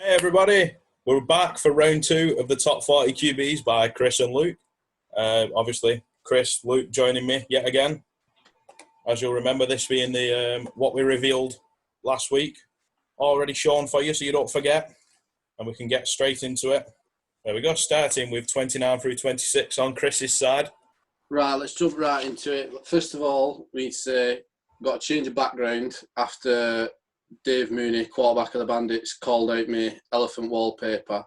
Hey everybody, we're back for round two of the top 40 QBs by Chris and Luke. Obviously, Chris, Luke joining me yet again. As you'll remember, this being the what we revealed last week, already shown for you so you don't forget, and we can get straight into it. There we go, starting with 29 through 26 on Chris's side. Right, let's jump right into it. First of all, we say got to change of background after Dave Mooney, quarterback of the Bandits, called out me elephant wallpaper.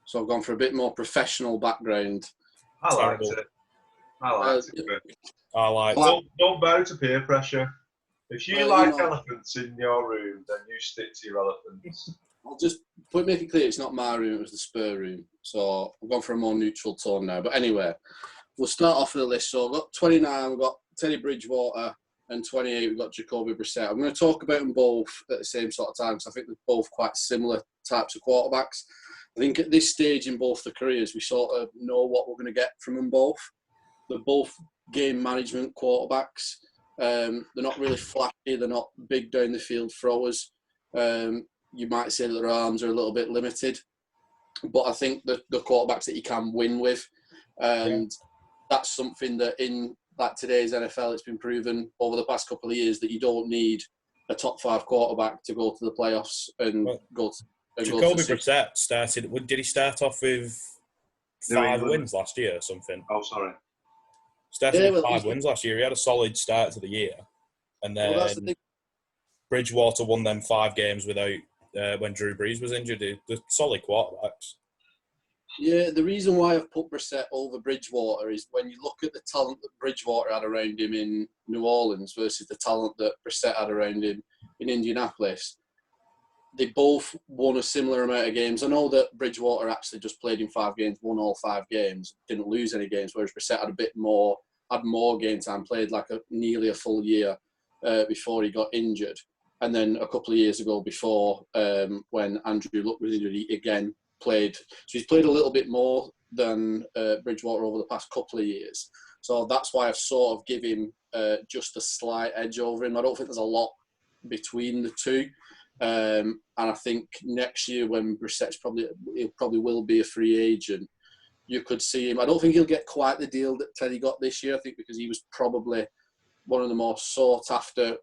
So I've gone for a bit more professional background. I liked it. I like it. Don't bow to peer pressure. If you elephants in your room, then you stick to your elephants. I'll just make it clear it's not my room, it was the spur room. So I've gone for a more neutral tone now. But anyway, we'll start off with the list. So I've got 29, we've got Teddy Bridgewater, and 28, we've got Jacoby Brissett. I'm going to talk about them both at the same sort of time because I think they're both quite similar types of quarterbacks. I think at this stage in both the careers, we sort of know what we're going to get from them both. They're both game management quarterbacks. They're not really flashy. They're not big down the field throwers. You might say that their arms are a little bit limited. But I think the quarterbacks that you can win with. And that's something that in today's NFL, it's been proven over the past couple of years that you don't need a top 5 quarterback to go to the playoffs and go to. Jacoby Brissett started. Did he start off with 5 wins last year or something? Oh, sorry. Started with 5 wins last year. He had a solid start to the year, and then Bridgewater won them 5 games without when Drew Brees was injured. They're solid quarterbacks. Yeah, the reason why I've put Brissett over Bridgewater is when you look at the talent that Bridgewater had around him in New Orleans versus the talent that Brissett had around him in Indianapolis, they both won a similar amount of games. I know that Bridgewater actually just played in 5 games, won all 5 games, didn't lose any games, whereas Brissett had more game time, played nearly a full year before he got injured. And then a couple of years ago before when Andrew Luck was injured, he again played. So he's played a little bit more than Bridgewater over the past couple of years. So that's why I've sort of given him just a slight edge over him. I don't think there's a lot between the two. And I think next year when Brissett's probably will be a free agent, you could see him. I don't think he'll get quite the deal that Teddy got this year. I think because he was probably one of the more sought after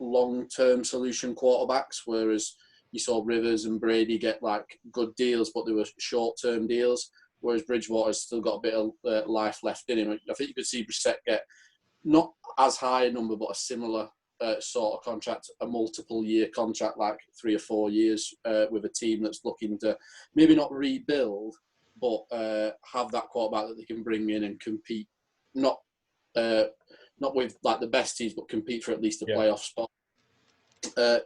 long-term solution quarterbacks, whereas you saw Rivers and Brady get good deals, but they were short-term deals, whereas Bridgewater's still got a bit of life left in him. I think you could see Brissett get not as high a number, but a similar sort of contract, a multiple-year contract, 3 or 4 years with a team that's looking to maybe not rebuild, but have that quarterback that they can bring in and compete, not with the best teams, but compete for at least a playoff spot. I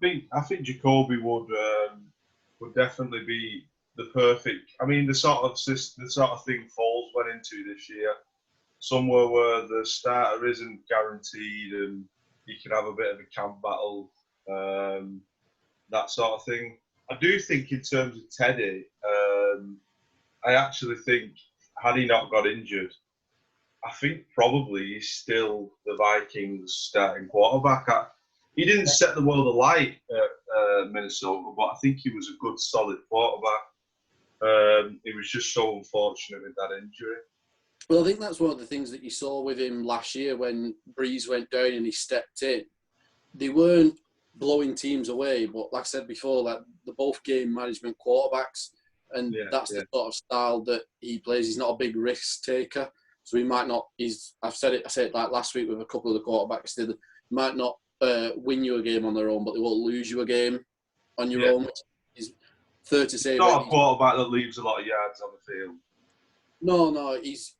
think Jacoby would definitely be the perfect. I mean, the sort of thing Foles went into this year, somewhere where the starter isn't guaranteed and you can have a bit of a camp battle, that sort of thing. I do think in terms of Teddy, I actually think had he not got injured, I think probably he's still the Vikings starting quarterback. He didn't set the world alight at Minnesota, but I think he was a good, solid quarterback. He was just so unfortunate with that injury. Well, I think that's one of the things that you saw with him last year when Breeze went down and he stepped in. They weren't blowing teams away, but like I said before, they're both game management quarterbacks, and that's the sort of style that he plays. He's not a big risk taker, so he might not. I said it last week with a couple of the quarterbacks. They might not win you a game on their own, but they won't lose you a game on your own. He's fair to say. Not a quarterback that leaves a lot of yards on the field. No, he's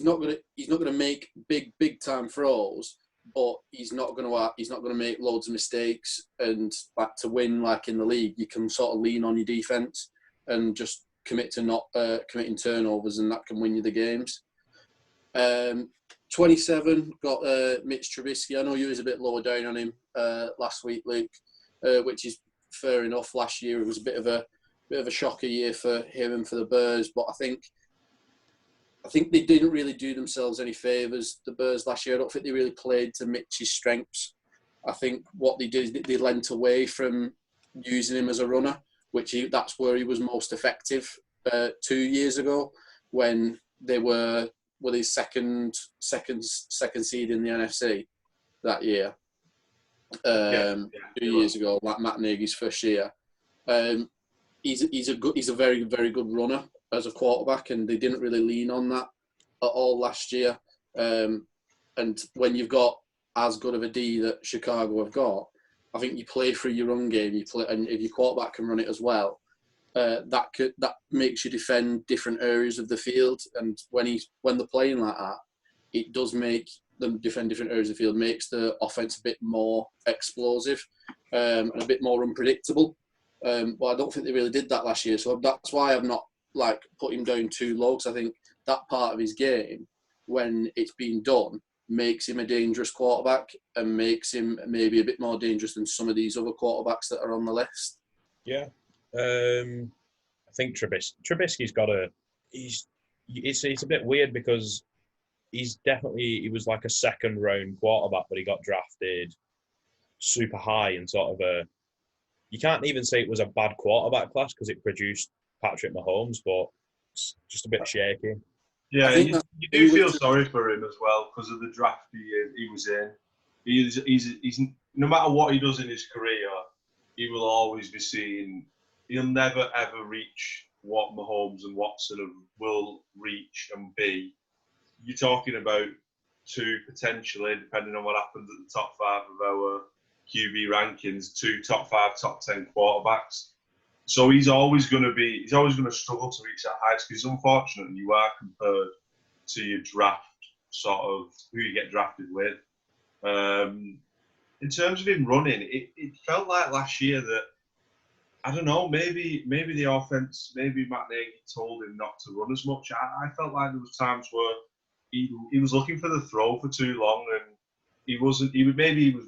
not gonna make big time throws, but he's not gonna make loads of mistakes. And to win in the league, you can sort of lean on your defense and just commit to not committing turnovers, and that can win you the games. 27 got Mitch Trubisky. I know you was a bit lower down on him last week, Luke, which is fair enough. Last year it was a bit of a shocker year for him and for the Bears, but I think they didn't really do themselves any favours, the Bears, last year. I don't think they really played to Mitch's strengths. I think what they did is they lent away from using him as a runner, that's where he was most effective 2 years ago when they were with his second seed in the NFC that year. 2 years ago, like Matt Nagy's first year. He's a very, very good runner as a quarterback, and they didn't really lean on that at all last year. And when you've got as good of a D that Chicago have got, I think you play through your run game. And if your quarterback can run it as well, that makes you defend different areas of the field. And when they're playing like that, it does make them defend different areas of the field, makes the offense a bit more explosive and a bit more unpredictable. But I don't think they really did that last year, so that's why I've not put him down too low, because I think that part of his game, when it's been done, makes him a dangerous quarterback and makes him maybe a bit more dangerous than some of these other quarterbacks that are on the list. Yeah, I think Trubisky's got it's a bit weird because he was like a second round quarterback, but he got drafted super high and sort of you can't even say it was a bad quarterback class because it produced Patrick Mahomes, but it's just a bit shaky. Yeah, you do feel sorry for him as well because of the draft he was in. He's no matter what he does in his career, he will always be seen. He'll never ever reach what Mahomes and Watson will reach and be. You're talking about two potentially, depending on what happens at the top 5 of our QB rankings, 2 top 5, top 10 quarterbacks. So he's always going to struggle to reach that heights because it's unfortunate you are compared to your draft, sort of who you get drafted with. In terms of him running, it felt like last year that, I don't know, maybe the offense, maybe Matt Nagy told him not to run as much. I felt like there was times where he was looking for the throw for too long, and he was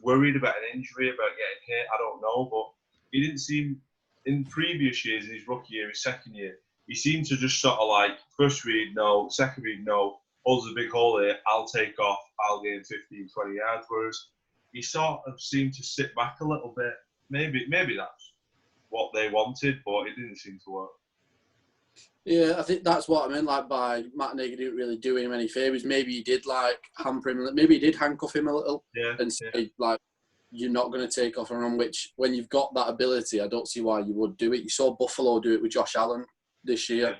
worried about an injury, about getting hit. I don't know, but he didn't seem, in previous years, in his rookie year, his second year, he seemed to just sort of like, first read, no, second read, no, oh, there's a big hole here, I'll take off, I'll gain 15, 20 yards, whereas he sort of seemed to sit back a little bit. Maybe that's what they wanted, but it didn't seem to work. Yeah, I think that's what I meant, by Matt Nagy didn't really do him any favours. Maybe he did, hamper him, maybe he did handcuff him a little and say, you're not going to take off and run, which, when you've got that ability, I don't see why you would do it. You saw Buffalo do it with Josh Allen this year,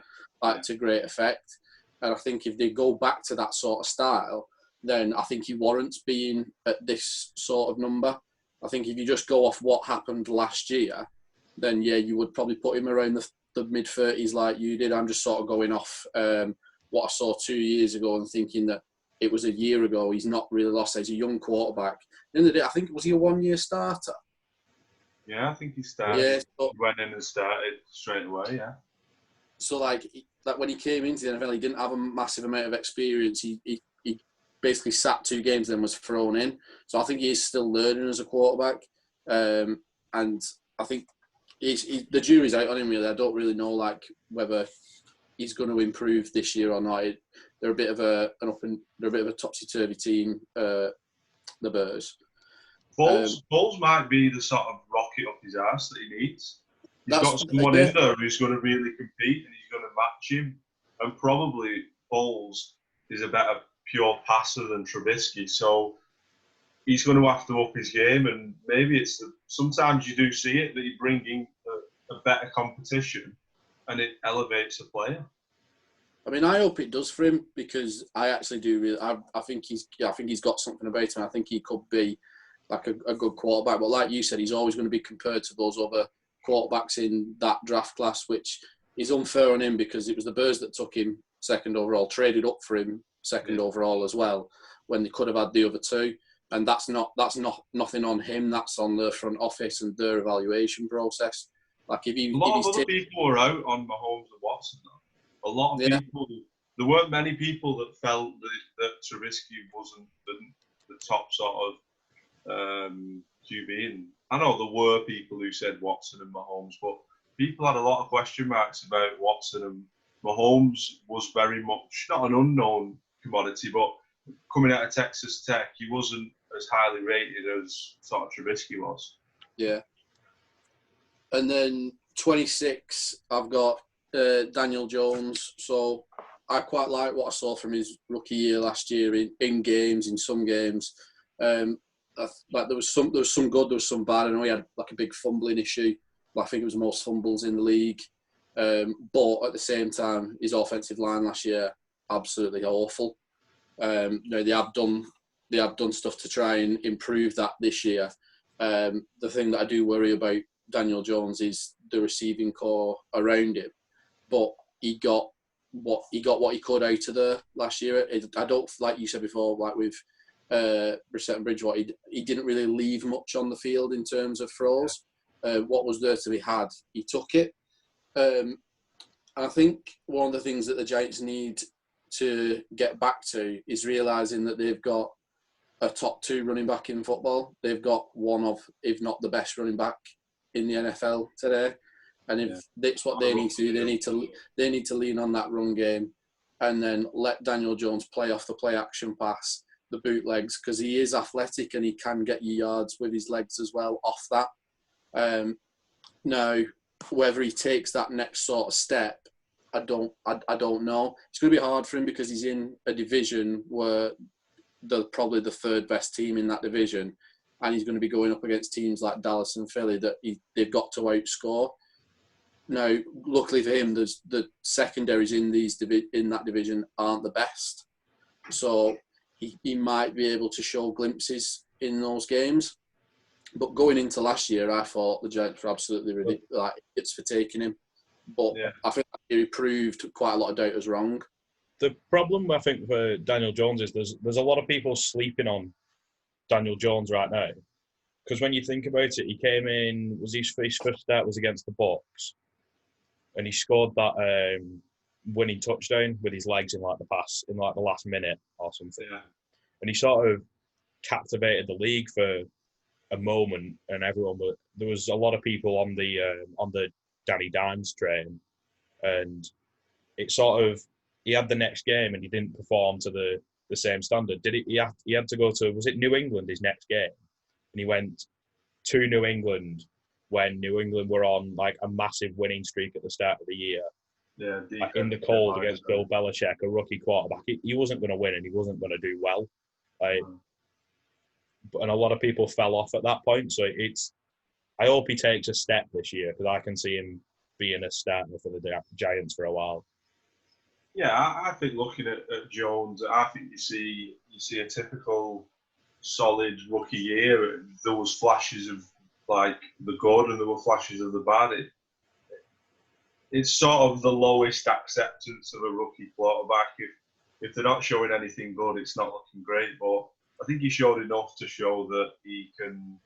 to great effect. And I think if they go back to that sort of style, then I think he warrants being at this sort of number. I think if you just go off what happened last year, then, you would probably put him around the mid-30s like you did. I'm just sort of going off what I saw 2 years ago and thinking that it was a year ago. He's not really lost. He's a young quarterback. At the end of the day, I think, was he a 1-year starter? Yeah, I think he started. Yeah, he went in and started straight away, yeah. So, when he came into the NFL, he didn't have a massive amount of experience. He basically sat 2 games and then was thrown in. So I think he is still learning as a quarterback. And I think the jury's out on him, really. I don't really know, whether he's going to improve this year or not. They're a bit of a topsy-turvy team, the Bears. Foles might be the sort of rocket up his arse that he needs. He's got someone in there who's going to really compete and he's going to match him. And probably Foles is a better pure passer than Trubisky. So he's going to have to up his game. And maybe sometimes you do see it, that you bring in a better competition and it elevates a player. I mean, I hope it does for him, because I actually do really. I think he's got something about him. I think he could be a good quarterback. But like you said, he's always going to be compared to those other quarterbacks in that draft class, which is unfair on him because it was the Bears that took him second overall, traded up for him second overall as well, when they could have had the other 2. And that's nothing on him. That's on the front office and their evaluation process. A lot of other people were out on Mahomes and Watson, though. A lot of people. There weren't many people that felt that Trubisky wasn't the top sort of QB. And I know there were people who said Watson and Mahomes, but people had a lot of question marks about Watson, and Mahomes was very much not an unknown commodity, but coming out of Texas Tech, he wasn't as highly rated as sort of Trubisky was. Yeah. And then 26, I've got Daniel Jones. So I quite like what I saw from his rookie year last year in games, in some games. Like there was some good, there was some bad. I know he had like a big fumbling issue. I think it was the most fumbles in the league. But at the same time, his offensive line last year, absolutely awful. They have done stuff to try and improve that this year. The thing that I do worry about Daniel Jones is the receiving core around him. But he got what he could out of there last year. I don't, like you said before, like with Brissett and Bridgewater, he didn't really leave much on the field in terms of throws. What was there to be had, he took it. I think one of the things that the Giants need to get back to is realising that they've got a top 2 running back in football. They've got one of, if not the best running back in the NFL today. And if that's what they need to do, they need to lean on that run game and then let Daniel Jones play off the play action pass, the bootlegs, because he is athletic and he can get you yards with his legs as well off that. Now, whether he takes that next sort of step, I don't know. It's going to be hard for him because he's in a division where they're probably the 3rd best team in that division, and he's going to be going up against teams like Dallas and Philly that they've got to outscore. Now, luckily for him, the secondaries in that division aren't the best, so he might be able to show glimpses in those games. But going into last year, I thought the Giants were absolutely ridiculous. Like, it's for taking him. But I think he proved quite a lot of doubters wrong. The problem, I think, for Daniel Jones is there's a lot of people sleeping on Daniel Jones right now. Because when you think about it, he came in, his first start was against the Bucs, and he scored that winning touchdown with his legs in like the last minute or something. Yeah. And he sort of captivated the league for a moment, and everyone. But there was a lot of people on the Danny Dimes train, and it sort of, he had the next game and he didn't perform to the same standard. He had to go to, was it New England, his next game? And he went to New England when New England were on like a massive winning streak at the start of the year. Yeah, like in the cold against Bill Belichick, a rookie quarterback. He wasn't going to win and he wasn't going to do well. And a lot of people fell off at that point. So I hope he takes a step this year because I can see him being a starter for the Giants for a while. Yeah, I think looking at Jones, I think you see a typical solid rookie year. There was flashes of like the good and there were flashes of the bad. It's sort of the lowest acceptance of a rookie quarterback. If they're not showing anything good, it's not looking great. But I think he showed enough to show that he can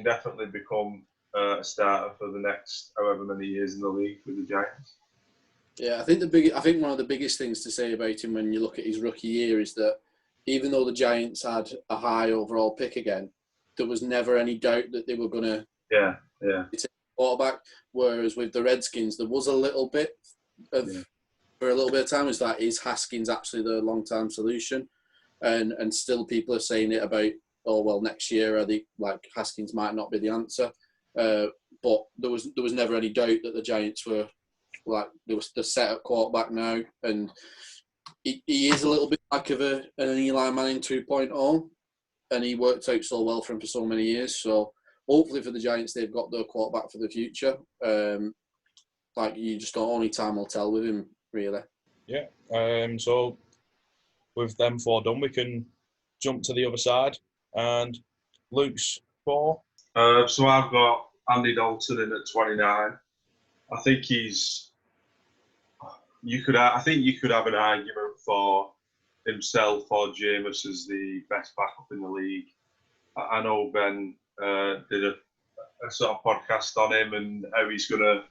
definitely become a starter for the next however many years in the league with the Giants. Yeah, I think one of the biggest things to say about him when you look at his rookie year is that even though the Giants had a high overall pick again, there was never any doubt that they were going to take a quarterback. Whereas with the Redskins, there was a little bit of for a little bit of time. Was that is Haskins actually the long-term solution? And still people are saying it about, oh well, next year Haskins might not be the answer. But there was never any doubt that the Giants were like they were the set at quarterback now, and he is a little bit like of an Eli Manning 2.0, and he worked out so well for him for so many years. So hopefully for the Giants, they've got their quarterback for the future. Like you just don't, only time will tell with him, really. Yeah. So with them 4 done, we can jump to the other side and Luke's 4. So I've got Andy Dalton in at 29. I think you could have an argument for himself or Jameis as the best backup in the league. I know Ben did a sort of podcast on him and how he's going to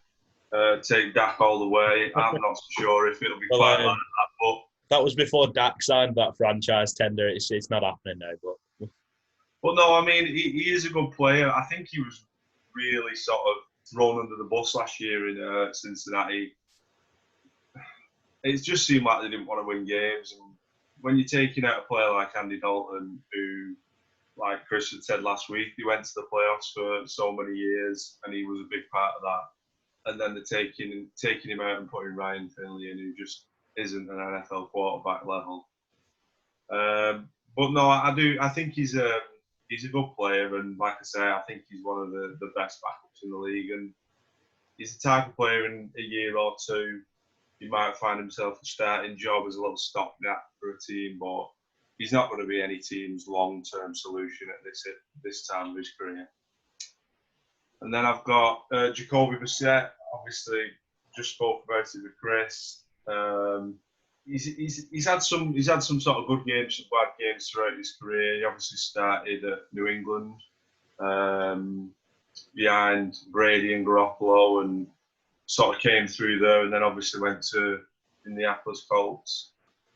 take Dak all the way. I'm not so sure if it'll be quite like that, but that was before Dak signed that franchise tender. It's not happening now, but no, I mean he is a good player. I think he was really sort of thrown under the bus last year in Cincinnati. It just seemed like they didn't want to win games. And when you're taking out a player like Andy Dalton, who, like Chris had said last week, he went to the playoffs for so many years and he was a big part of that. and then they're taking him out and putting Ryan Finley in, who just isn't an NFL quarterback level. But no, I think he's a good player, and like I say, I think he's one of the best backups in the league. And he's the type of player in a year or two, he might find himself a starting job as a little stopgap for a team, but he's not going to be any team's long-term solution at this time of his career. And then I've got Jacoby Brissett. Obviously, just spoke about it with Chris. He's had some sort of good games, some bad games throughout his career. He obviously started at New England behind Brady and Garoppolo, and sort of came through there, and then obviously went to Indianapolis Colts.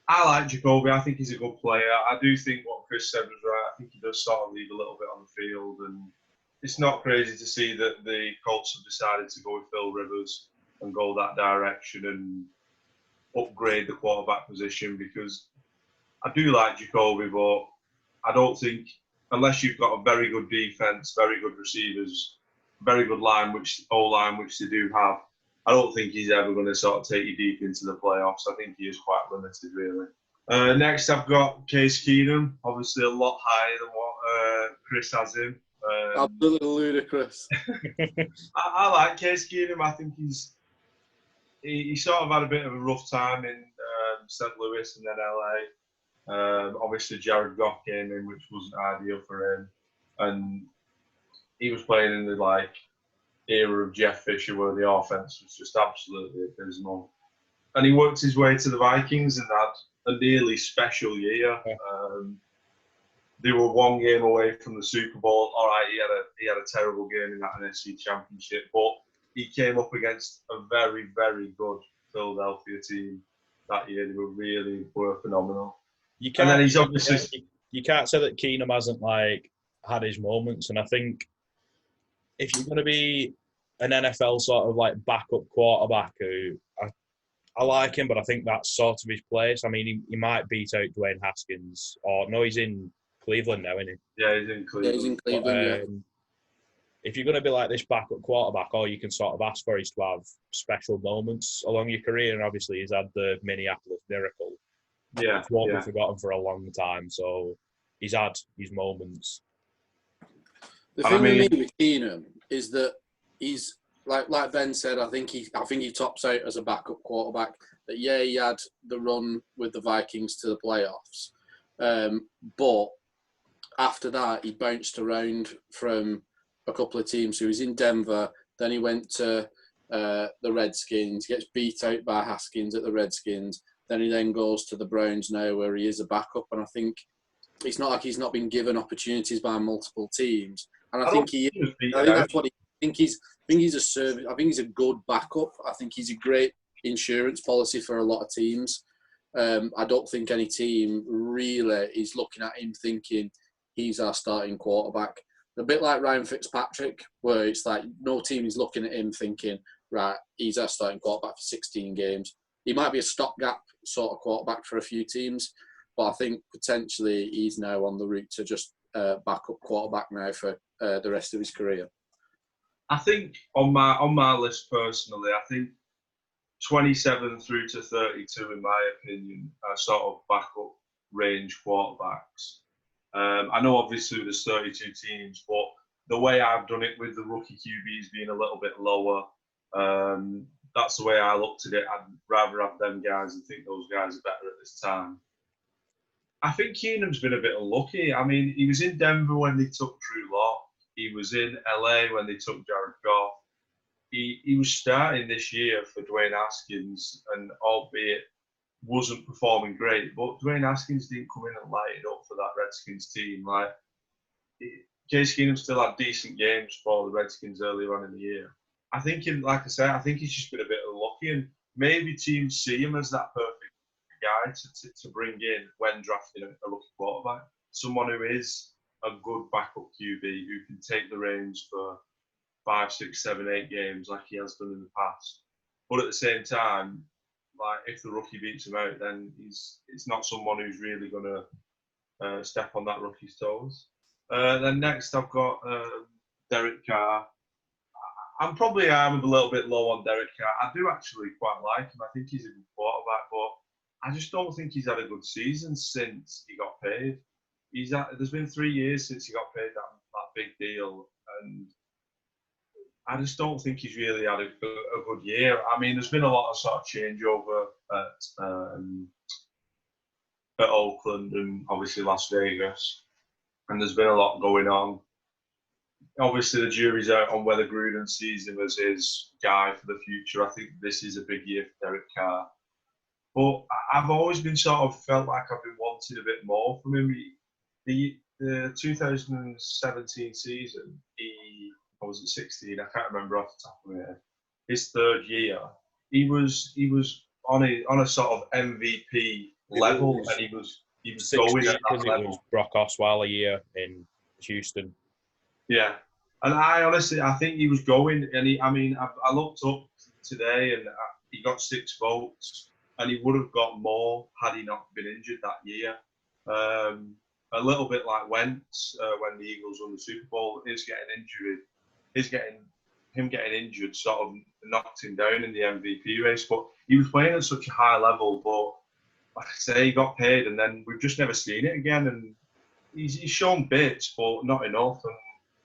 I like Jacoby. I think he's a good player. I do think what Chris said was right. I think he does sort of leave a little bit on the field, and it's not crazy to see that the Colts have decided to go with Phil Rivers and go that direction and upgrade the quarterback position, because I do like Jacoby, but I don't think, unless you've got a very good defense, very good receivers, very good line, which they do have, I don't think he's ever going to sort of take you deep into the playoffs. I think he is quite limited, really. Next, I've got Case Keenum, obviously a lot higher than what Chris has him. Absolutely ludicrous. I like Case Keenum. I think he sort of had a bit of a rough time in St. Louis and then LA. Obviously, Jared Goff came in, which wasn't ideal for him, and he was playing in the era of Jeff Fisher, where the offense was just absolutely abysmal. And he worked his way to the Vikings and had a nearly special year. They were one game away from the Super Bowl. All right, he had a terrible game in that NFC Championship, but he came up against a very, very good Philadelphia team that year. They were phenomenal. You can't say that Keenum hasn't had his moments, and I think if you're going to be an NFL sort of backup quarterback, who I like him, but I think that's sort of his place. I mean, he might beat out Dwayne Haskins, or no, he's in Cleveland now, isn't he? Yeah, he's in Cleveland. Yeah, he's in Cleveland, but, if you're going to be like this backup quarterback, all you can sort of ask for is to have special moments along your career, and obviously he's had the Minneapolis Miracle. Yeah, it's what we've forgotten for a long time, so he's had his moments. The thing with me with Keenum is that he's like Ben said. I think he tops out as a backup quarterback. That he had the run with the Vikings to the playoffs, but after that he bounced around from a couple of teams. So he was in Denver, then he went to the Redskins, gets beat out by Haskins at the Redskins. Then he then goes to the Browns now, where he is a backup. And I think it's not like he's not been given opportunities by multiple teams. And I think that's what I think he's a service. I think he's a good backup. I think he's a great insurance policy for a lot of teams. I don't think any team really is looking at him thinking he's our starting quarterback. A bit like Ryan Fitzpatrick, where it's like no team is looking at him thinking, right, he's our starting quarterback for 16 games. He might be a stopgap sort of quarterback for a few teams, but I think potentially he's now on the route to just backup quarterback now for the rest of his career. I think on my list personally, I think 27 through to 32, in my opinion, are sort of backup range quarterbacks. I know obviously there's 32 teams, but the way I've done it with the rookie QBs being a little bit lower, that's the way I looked at it. I'd rather have them guys and think those guys are better at this time. I think Keenum's been a bit unlucky. I mean, he was in Denver when they took Drew Lock. He was in LA when they took Jared Goff. He was starting this year for Dwayne Haskins, and albeit wasn't performing great, but Dwayne Haskins didn't come in and light it up for that Redskins team. Case Keenum still had decent games for the Redskins earlier on in the year. I think he's just been a bit unlucky, and maybe teams see him as that perfect guy to bring in when drafting a rookie quarterback. Someone who is a good backup QB who can take the reins for 5, 6, 7, 8 games like he has done in the past. But at the same time, if the rookie beats him out, then it's not someone who's really going to step on that rookie's toes. Then next I've got Derek Carr. I'm a little bit low on Derek Carr. I do actually quite like him. I think he's a good quarterback, but I just don't think he's had a good season since he got paid. There's been 3 years since he got paid that big deal, and I just don't think he's really had a good year. I mean, there's been a lot of sort of changeover at Oakland and obviously Las Vegas, and there's been a lot going on. Obviously, the jury's out on whether Gruden sees him as his guy for the future. I think this is a big year for Derek Carr. But I've always been sort of felt like I've been wanting a bit more from him. The 2017 season, or was it 16? I can't remember off the top of my head. His third year, he was on a sort of MVP level, and he was going at that level. It was Brock Osweiler year in Houston. Yeah, and I think he was going, and I looked up today, and he got 6 votes, and he would have got more had he not been injured that year. A little bit like Wentz when the Eagles won the Super Bowl, him getting injured sort of knocked him down in the MVP race. But he was playing at such a high level. But like I say, he got paid, and then we've just never seen it again. And he's shown bits, but not enough. And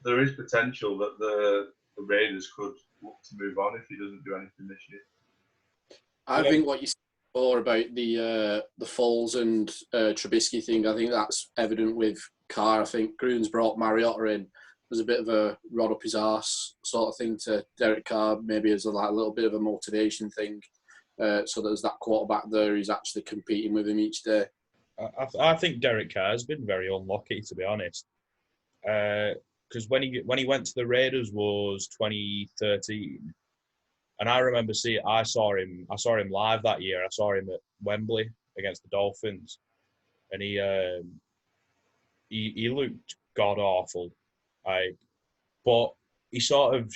there is potential that the Raiders could look to move on if he doesn't do anything this year. I think what you said before about the Foles and Trubisky thing, I think that's evident with Carr. I think Gruden's brought Mariota in as a bit of a rod up his arse sort of thing to Derek Carr, maybe as a little bit of a motivation thing, so there's that quarterback there who's actually competing with him each day. I think Derek Carr has been very unlucky, to be honest, because when he went to the Raiders was 2013. And I remember I saw him live that year. I saw him at Wembley against the Dolphins, and he looked god awful, but he sort of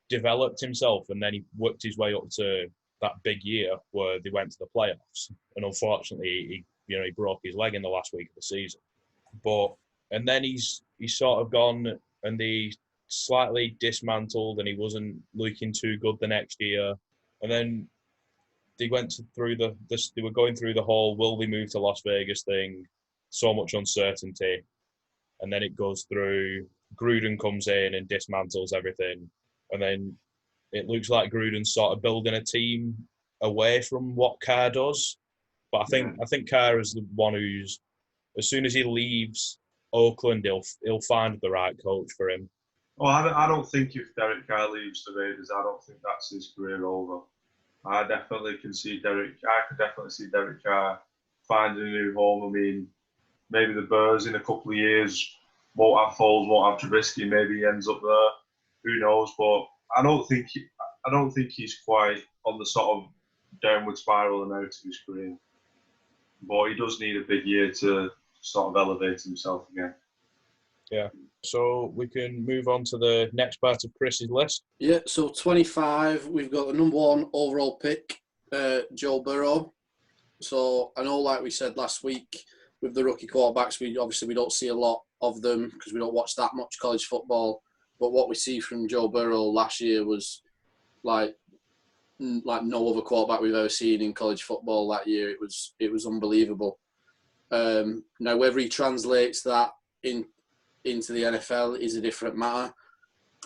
developed himself, and then he worked his way up to that big year where they went to the playoffs. And unfortunately, he broke his leg in the last week of the season. And then he's sort of gone, and they slightly dismantled, and he wasn't looking too good the next year. And then they went through they were going through the whole will they move to Las Vegas thing, so much uncertainty. And then it goes through, Gruden comes in and dismantles everything. And then it looks like Gruden's sort of building a team away from what Carr does. But I think Carr is the one who's, as soon as he leaves Oakland, he'll find the right coach for him. Well, I don't think if Derek Carr leaves the Raiders, I don't think that's his career over. I could definitely see Derek Carr finding a new home. I mean, maybe the Bears in a couple of years won't have Foles, won't have Trubisky. Maybe he ends up there. Who knows? But I don't think he's quite on the sort of downward spiral and out of his career. But he does need a big year to sort of elevate himself again. Yeah. So we can move on to the next part of Chris's list. Yeah, so 25, we've got the number 1 overall pick, Joe Burrow. So I know, like we said last week, with the rookie quarterbacks, we don't see a lot of them because we don't watch that much college football. But what we see from Joe Burrow last year was like no other quarterback we've ever seen in college football that year. It was unbelievable. Now, whether he translates that into the NFL is a different matter.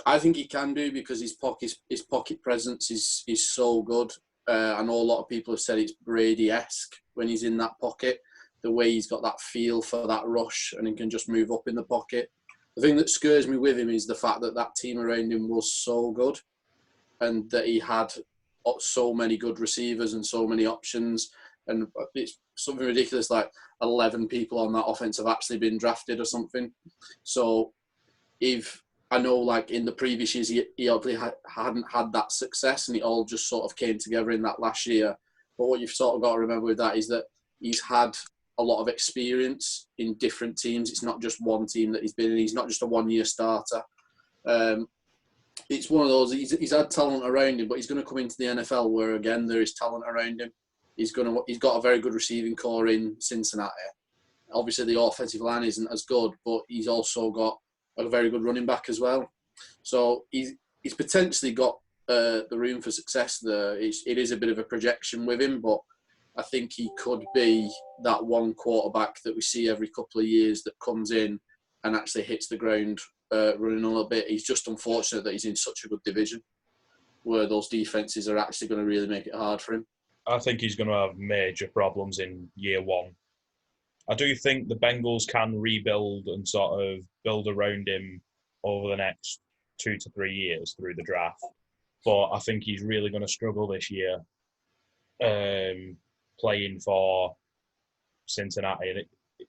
I think he can do, because his pocket presence is so good. I know a lot of people have said it's Brady-esque when he's in that pocket, the way he's got that feel for that rush and he can just move up in the pocket. The thing that scares me with him is the fact that team around him was so good and that he had so many good receivers and so many options. And it's something ridiculous, like 11 people on that offense have actually been drafted or something. So if I know, like in the previous years, he obviously hadn't had that success, and it all just sort of came together in that last year. But what you've sort of got to remember with that is that he's had a lot of experience in different teams. It's not just one team that he's been in. He's not just a one-year starter. It's one of those, he's had talent around him, but he's going to come into the NFL where, again, there is talent around him. He's got a very good receiving core in Cincinnati. Obviously, the offensive line isn't as good, but he's also got a very good running back as well. So he's potentially got the room for success there. It is a bit of a projection with him, but I think he could be that one quarterback that we see every couple of years that comes in and actually hits the ground running a little bit. He's just unfortunate that he's in such a good division where those defences are actually going to really make it hard for him. I think he's going to have major problems in year one. I do think the Bengals can rebuild and sort of build around him over the next 2 to 3 years through the draft. But I think he's really going to struggle this year playing for Cincinnati.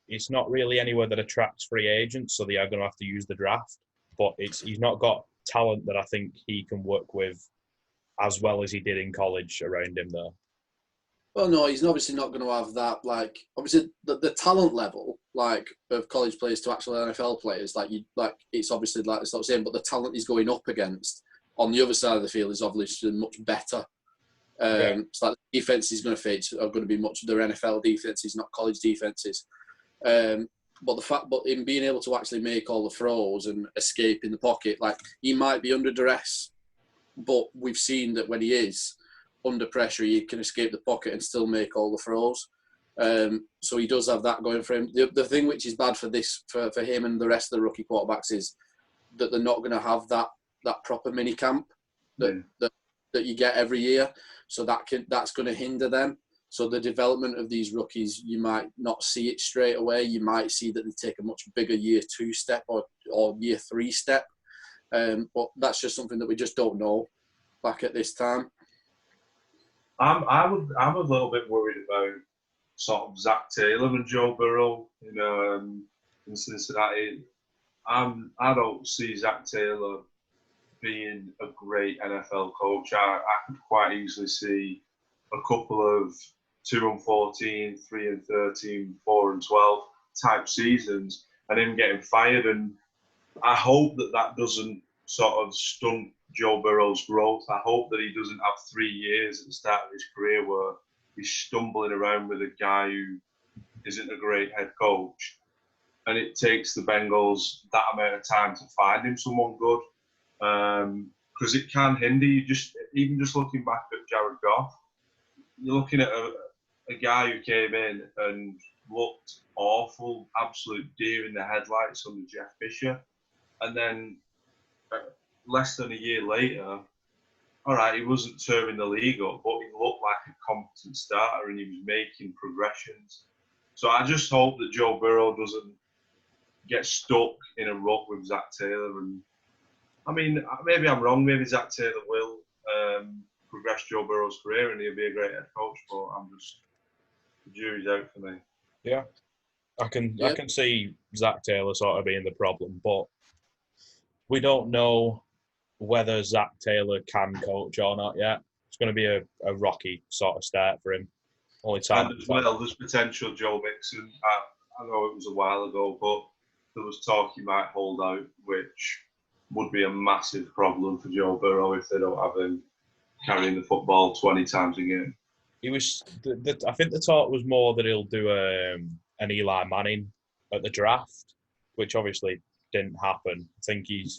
It's not really anywhere that attracts free agents, so they are going to have to use the draft. But he's not got talent that I think he can work with as well as he did in college around him there. Well, no, he's obviously not going to have that. Like, obviously, the talent level, like, of college players to actual NFL players, it's obviously like it's not the same. But the talent he's going up against on the other side of the field is obviously much better. So like the defense he's going to face are going to be much their NFL defenses, not college defenses. But in being able to actually make all the throws and escape in the pocket, like, he might be under duress, but we've seen that when he is under pressure, he can escape the pocket and still make all the throws. So he does have that going for him. The thing which is bad for him and the rest of the rookie quarterbacks is that they're not going to have that proper mini camp that you get every year. So that's going to hinder them. So the development of these rookies, you might not see it straight away. You might see that they take a much bigger year 2 step or year 3 step. But that's just something that we just don't know back at this time. I'm a little bit worried about sort of Zach Taylor and Joe Burrow, in Cincinnati. I don't see Zach Taylor being a great NFL coach. I could quite easily see a couple of 2-14, 3-13, 4-12 type seasons, and him getting fired. And I hope that doesn't sort of stunt Joe Burrow's growth. I hope that he doesn't have 3 years at the start of his career where he's stumbling around with a guy who isn't a great head coach, and it takes the Bengals that amount of time to find him someone good, because it can hinder you. Even just looking back at Jared Goff, you're looking at a guy who came in and looked awful, absolute deer in the headlights under Jeff Fisher, and then less than a year later, all right, he wasn't tearing the league up, but he looked like a competent starter and he was making progressions. So I just hope that Joe Burrow doesn't get stuck in a rut with Zach Taylor. And I mean, maybe I'm wrong. Maybe Zach Taylor will progress Joe Burrow's career and he'll be a great head coach. But the jury's out for me. Yeah, I can see Zach Taylor sort of being the problem, but we don't know whether Zach Taylor can coach or not yet. It's going to be a rocky sort of start for him. Only time. And as well, there's potential Joe Mixon. I know it was a while ago, but there was talk he might hold out, which would be a massive problem for Joe Burrow if they don't have him carrying the football 20 times a game. He was. I think the talk was more that he'll do an Eli Manning at the draft, which obviously didn't happen. I think he's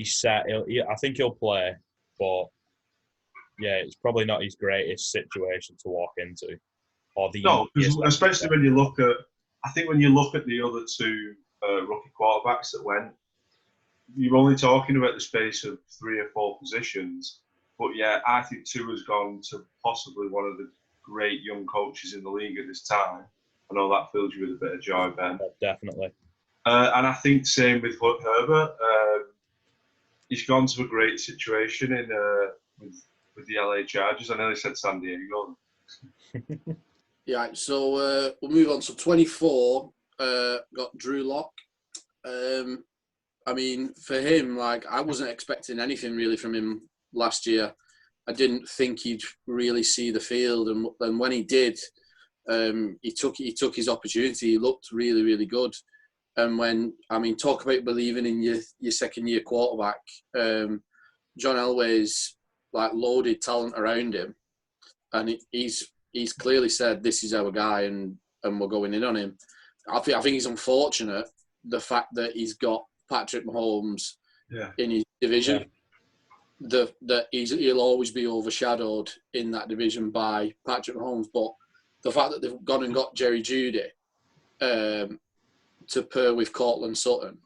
set. I think he'll play, but yeah, it's probably not his greatest situation to walk into. Especially when you look at. I think when you look at the other 2 rookie quarterbacks that went, you're only talking about the space of 3 or 4 positions. But yeah, I think Tua's gone to possibly one of the great young coaches in the league at this time. I know that fills you with a bit of joy, Ben. Definitely. And I think same with Herbert. He's gone to a great situation with the LA Chargers. I nearly said San Diego. Yeah, so we'll move on. So 24 got Drew Lock. I mean, for him, like, I wasn't expecting anything really from him last year. I didn't think he'd really see the field, and when he did, he took his opportunity. He looked really, really good. And talk about believing in your second year quarterback. John Elway's like loaded talent around him, and he's clearly said this is our guy, and we're going in on him. I think it's unfortunate the fact that he's got Patrick Mahomes in his division. he'll always be overshadowed in that division by Patrick Mahomes. But the fact that they've gone and got Jerry Jeudy to pair with Cortland Sutton,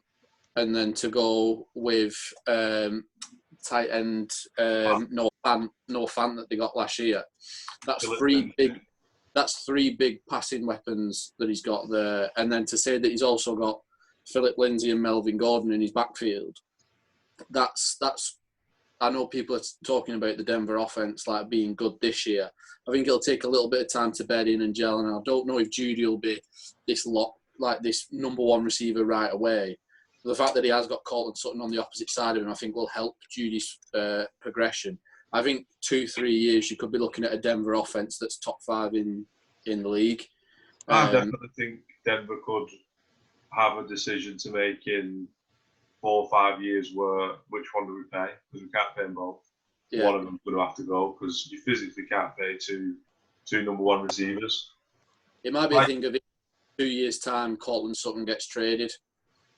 and then to go with tight end Noah Fant that they got last year. That's three big passing weapons that he's got there. And then to say that he's also got Philip Lindsay and Melvin Gordon in his backfield, that's. I know people are talking about the Denver offense like being good this year. I think it'll take a little bit of time to bed in and gel, and I don't know if Jeudy will be this number one receiver right away. The fact that he has got Cortland Sutton on the opposite side of him, I think, will help Judy's progression. I think 2-3 years you could be looking at a Denver offense that's top 5 in the league. I definitely think Denver could have a decision to make in 4 or 5 years where which one do we pay, because we can't pay them both. Yeah. One of them's going to have to go because you physically can't pay two number one receivers. It might be a thing of 2 years' time, Cortland Sutton gets traded.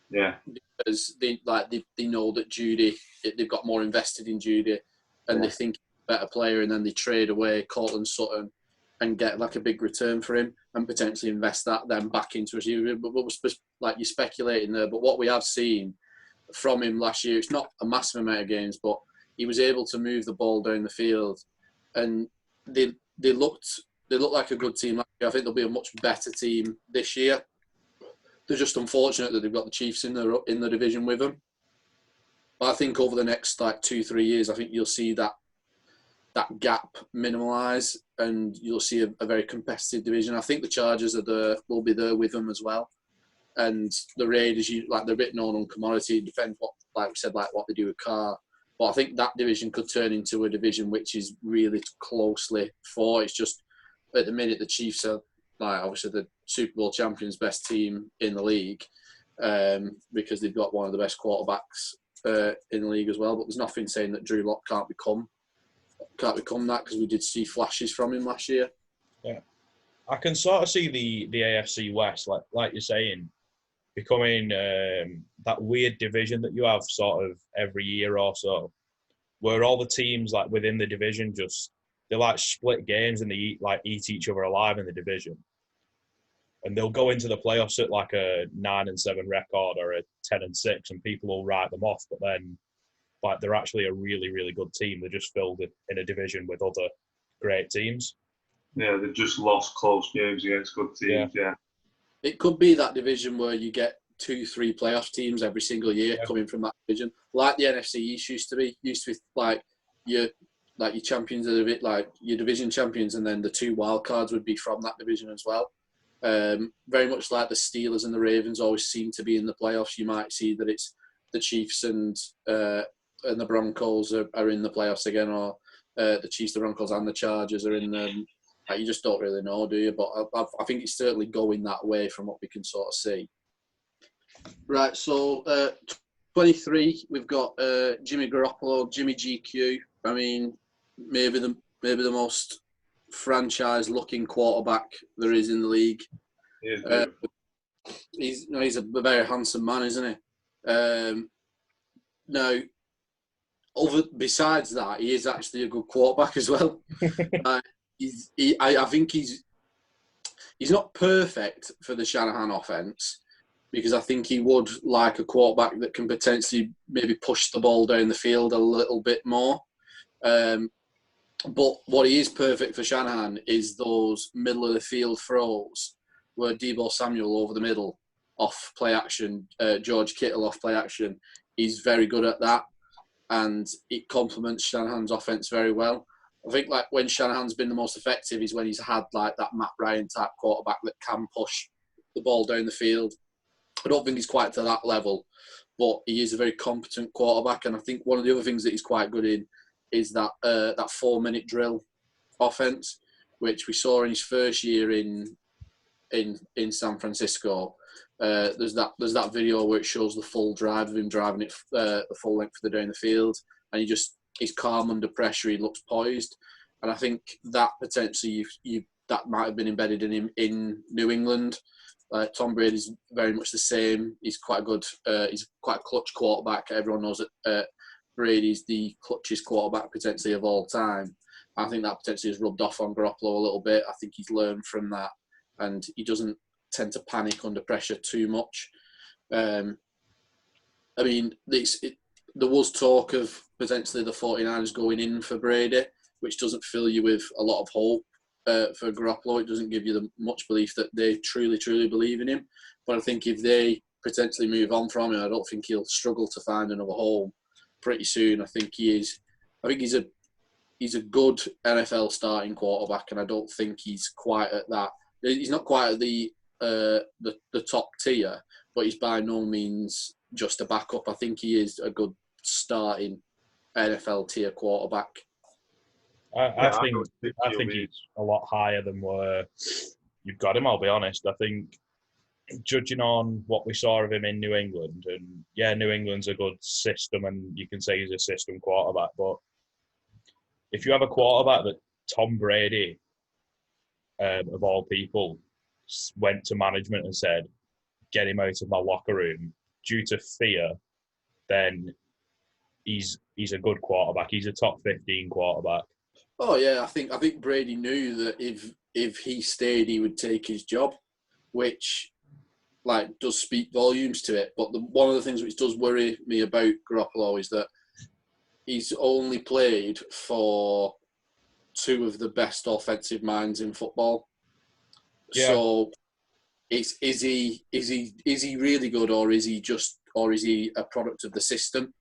Yeah, because they know that Jeudy, they've got more invested in Jeudy, and they think he's a better player, and then they trade away Cortland Sutton and get like a big return for him and potentially invest that then back into a receiver. But like you're speculating there, but what we have seen from him last year, it's not a massive amount of games, but he was able to move the ball down the field, and they looked like a good team last year. I think they'll be a much better team this year. They're just unfortunate that they've got the Chiefs in the division with them. But I think over the next 2-3 years, I think you'll see that gap minimalise, and you'll see a very competitive division. I think the Chargers will be there with them as well, and the Raiders, they're a bit known on commodity. It depends what they do with Carr. But I think that division could turn into a division which is really closely fought. It's just at the minute the Chiefs are obviously the Super Bowl champions, best team in the league, because they've got one of the best quarterbacks in the league as well. But there's nothing saying that Drew Lock can't become that, because we did see flashes from him last year. Yeah, I can sort of see the AFC West, like you're saying, becoming that weird division that you have sort of every year or so, where all the teams within the division they split games and they eat each other alive in the division. And they'll go into the playoffs at a 9-7 record or a 10-6, and people will write them off. But then, they're actually a really, really good team. They're just filled in a division with other great teams. Yeah, they've just lost close games against good teams. Yeah. It could be that division where you get 2-3 playoff teams every single year coming from that division, like the NFC East used to be. Your champions are a bit like your division champions, and then the 2 wild cards would be from that division as well. Very much like the Steelers and the Ravens always seem to be in the playoffs. You might see that it's the Chiefs and the Broncos are in the playoffs again, or the Chiefs, the Broncos, and the Chargers are in them. You just don't really know, do you? But I think it's certainly going that way from what we can sort of see. Right, so 23, we've got Jimmy Garoppolo, Jimmy GQ. I mean, maybe the most franchise-looking quarterback there is in the league. He's a very handsome man, isn't he? Now, besides that, he is actually a good quarterback as well. I think he's not perfect for the Shanahan offense, because I think he would like a quarterback that can potentially maybe push the ball down the field a little bit more. But what he is perfect for Shanahan is those middle of the field throws where Deebo Samuel over the middle off play action, George Kittle off play action. He's very good at that, and it complements Shanahan's offense very well. I think when Shanahan's been the most effective is when he's had that Matt Ryan type quarterback that can push the ball down the field. I don't think he's quite to that level, but he is a very competent quarterback. And I think one of the other things that he's quite good in is that 4-minute drill offense, which we saw in his first year in San Francisco. There's that video where it shows the full drive of him driving it the full length down the field, and he's calm under pressure. He looks poised, and I think that potentially that might have been embedded in him in New England. Tom Brady's very much the same. He's quite a good. He's quite a clutch quarterback. Everyone knows that Brady's the clutchest quarterback potentially of all time. I think that potentially has rubbed off on Garoppolo a little bit. I think he's learned from that, and he doesn't tend to panic under pressure too much. I mean, there was talk of potentially the 49ers going in for Brady, which doesn't fill you with a lot of hope for Garoppolo. It doesn't give you much belief that they truly, truly believe in him. But I think if they potentially move on from him, I don't think he'll struggle to find another home pretty soon. I think he's a good NFL starting quarterback, and I don't think he's quite at that. He's not quite at the top tier, but he's by no means just a backup. I think he is a good starting NFL tier quarterback. I think he's a lot higher than where you've got him, I'll be honest. I think judging on what we saw of him in New England, and yeah, New England's a good system and you can say he's a system quarterback, but if you have a quarterback that Tom Brady, of all people, went to management and said, get him out of my locker room due to fear, then he's a good quarterback. He's a top 15 quarterback. Oh yeah, I think Brady knew that if he stayed, he would take his job, which does speak volumes to it. But one of the things which does worry me about Garoppolo is that he's only played for two of the best offensive minds in football. Yeah. So is he really good, or is he a product of the system?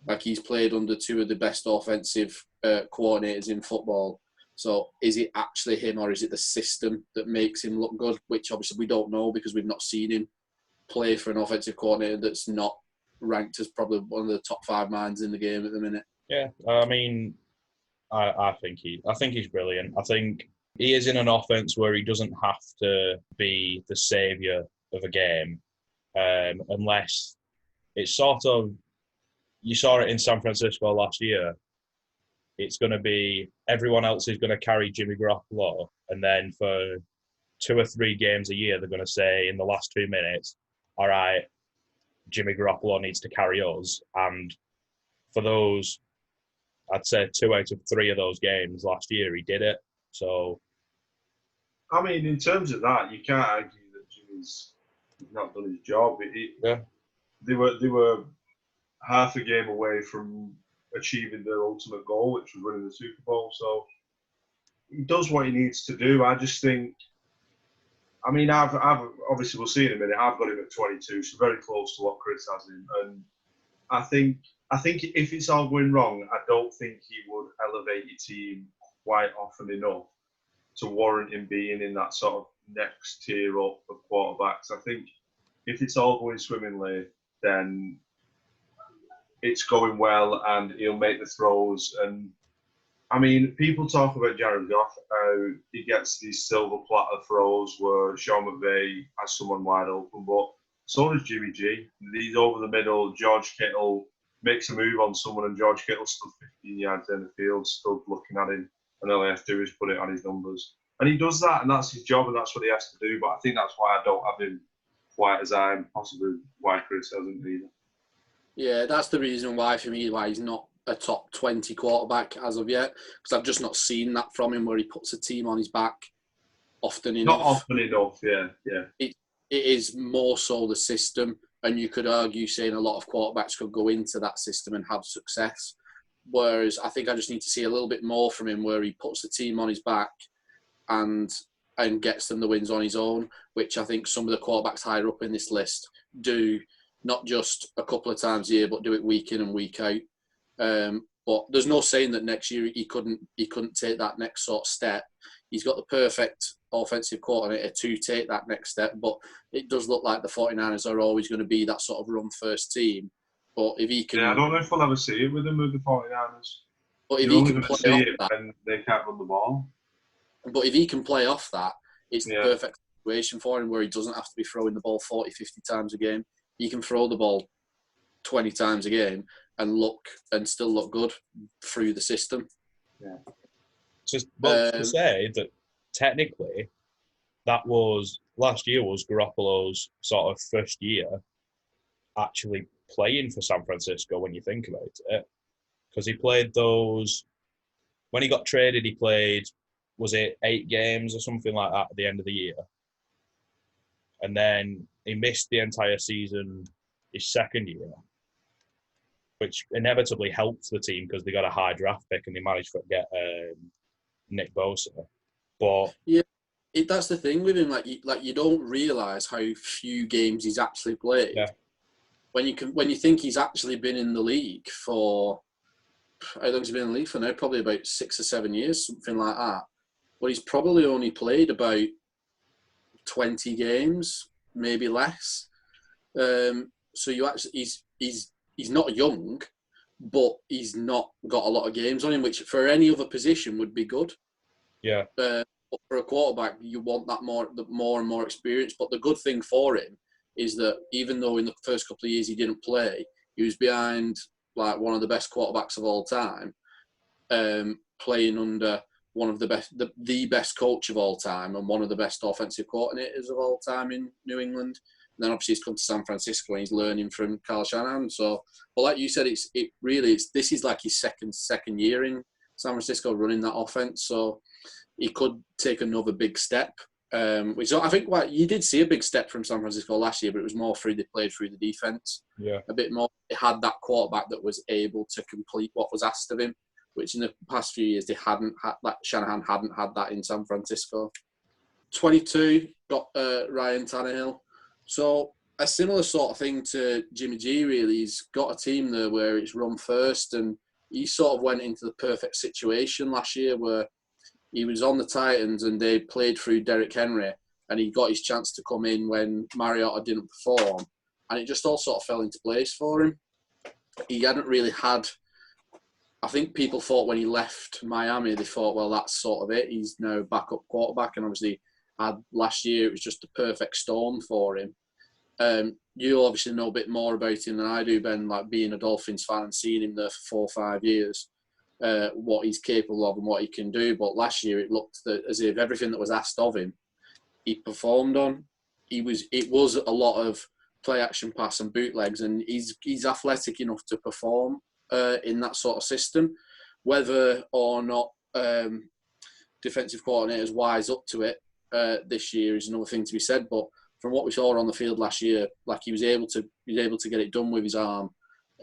Like, he's played under two of the best offensive coordinators in football. So is it actually him, or is it the system that makes him look good? Which obviously we don't know because we've not seen him play for an offensive coordinator that's not ranked as probably one of the top 5 minds in the game at the minute. Yeah, I mean, I think he's brilliant. I think he is in an offense where he doesn't have to be the saviour of a game, unless it's sort of, you saw it in San Francisco last year. It's going to be everyone else is going to carry Jimmy Garoppolo, and then for 2 or 3 games a year, they're going to say in the last 2 minutes, all right, Jimmy Garoppolo needs to carry us. And for those, I'd say 2 out of 3 of those games last year, he did it. So, I mean, in terms of that, you can't argue that Jimmy's not done his job. Yeah. They were half a game away from achieving their ultimate goal, which was winning the Super Bowl. So he does what he needs to do. I just think, I mean, I've obviously, we'll see in a minute, I've got him at 22, so very close to what Chris has him. And I think if it's all going wrong, I don't think he would elevate your team quite often enough to warrant him being in that sort of next tier up of quarterbacks. I think if it's all going swimmingly, then it's going well and he'll make the throws. And I mean, people talk about Jared Goff, how he gets these silver platter throws where Sean McVay has someone wide open, but so does Jimmy G. He's over the middle. George Kittle makes a move on someone, and George Kittle stood 15 yards in the field, stood looking at him, and all he has to do is put it on his numbers. And he does that, and that's his job, and that's what he has to do. But I think that's why I don't have him quite as high, and possibly why Chris hasn't either. Yeah, that's the reason why, for me, why he's not a top 20 quarterback as of yet, because I've just not seen that from him where he puts a team on his back often enough. Not often enough, yeah. It is more so the system, and you could argue saying a lot of quarterbacks could go into that system and have success, whereas I think I just need to see a little bit more from him where he puts the team on his back and gets them the wins on his own, which I think some of the quarterbacks higher up in this list do, not just a couple of times a year, but do it week in and week out. But there's no saying that next year he couldn't take that next sort of step. He's got the perfect offensive coordinator to take that next step, but it does look like the 49ers are always going to be that sort of run-first team. But if he can... Yeah, I don't know if we'll ever see it with him with the 49ers. But if he can play off that... And they can't run the ball. But if he can play off that, it's the perfect situation for him where he doesn't have to be throwing the ball 40, 50 times a game. He can throw the ball 20 times a game and still look good through the system. Yeah. Just to say that technically, last year was Garoppolo's sort of first year actually playing for San Francisco when you think about it. because he played those. When he got traded, he played, was it 8 games or something like that at the end of the year? And then he missed the entire season his second year, which inevitably helped the team because they got a high draft pick and they managed to get Nick Bosa. But yeah, that's the thing with him. Like you don't realise how few games he's actually played. Yeah. When you think he's actually been in the league for, how long has he been in the league for now? Probably about 6 or 7 years, something like that. But he's probably only played about 20 games, maybe less. So he's not young, but he's not got a lot of games on him, which for any other position would be good. yeah, But for a quarterback, you want that more and more experience. But the good thing for him is that even though in the first couple of years he didn't play, he was behind like one of the best quarterbacks of all time, playing under one of the best coach of all time and one of the best offensive coordinators of all time in New England. And then obviously he's come to San Francisco and he's learning from Kyle Shanahan. So, but like you said, this is like his second year in San Francisco running that offense. So he could take another big step. Which I think you did see a big step from San Francisco last year, but it was more they played through the defense. Yeah. A bit more. They had that quarterback that was able to complete what was asked of him, which in the past few years they hadn't had. That Shanahan hadn't had that in San Francisco. 22 got Ryan Tannehill. So a similar sort of thing to Jimmy G. Really, he's got a team there where it's run first, and he sort of went into the perfect situation last year where he was on the Titans and they played through Derrick Henry, and he got his chance to come in when Mariota didn't perform, and it just all sort of fell into place for him. He hadn't really had. I think people thought when he left Miami, they thought, well, that's sort of it. He's now backup quarterback, and obviously last year it was just a perfect storm for him. You'll obviously know a bit more about him than I do, Ben, like being a Dolphins fan and seeing him there for 4 or 5 years, what he's capable of and what he can do. But last year it looked as if everything that was asked of him, he performed on. It was a lot of play action pass and bootlegs, and he's athletic enough to perform in that sort of system. Whether or not defensive coordinators wise up to it this year is another thing to be said. But from what we saw on the field last year, like he was able to get it done with his arm,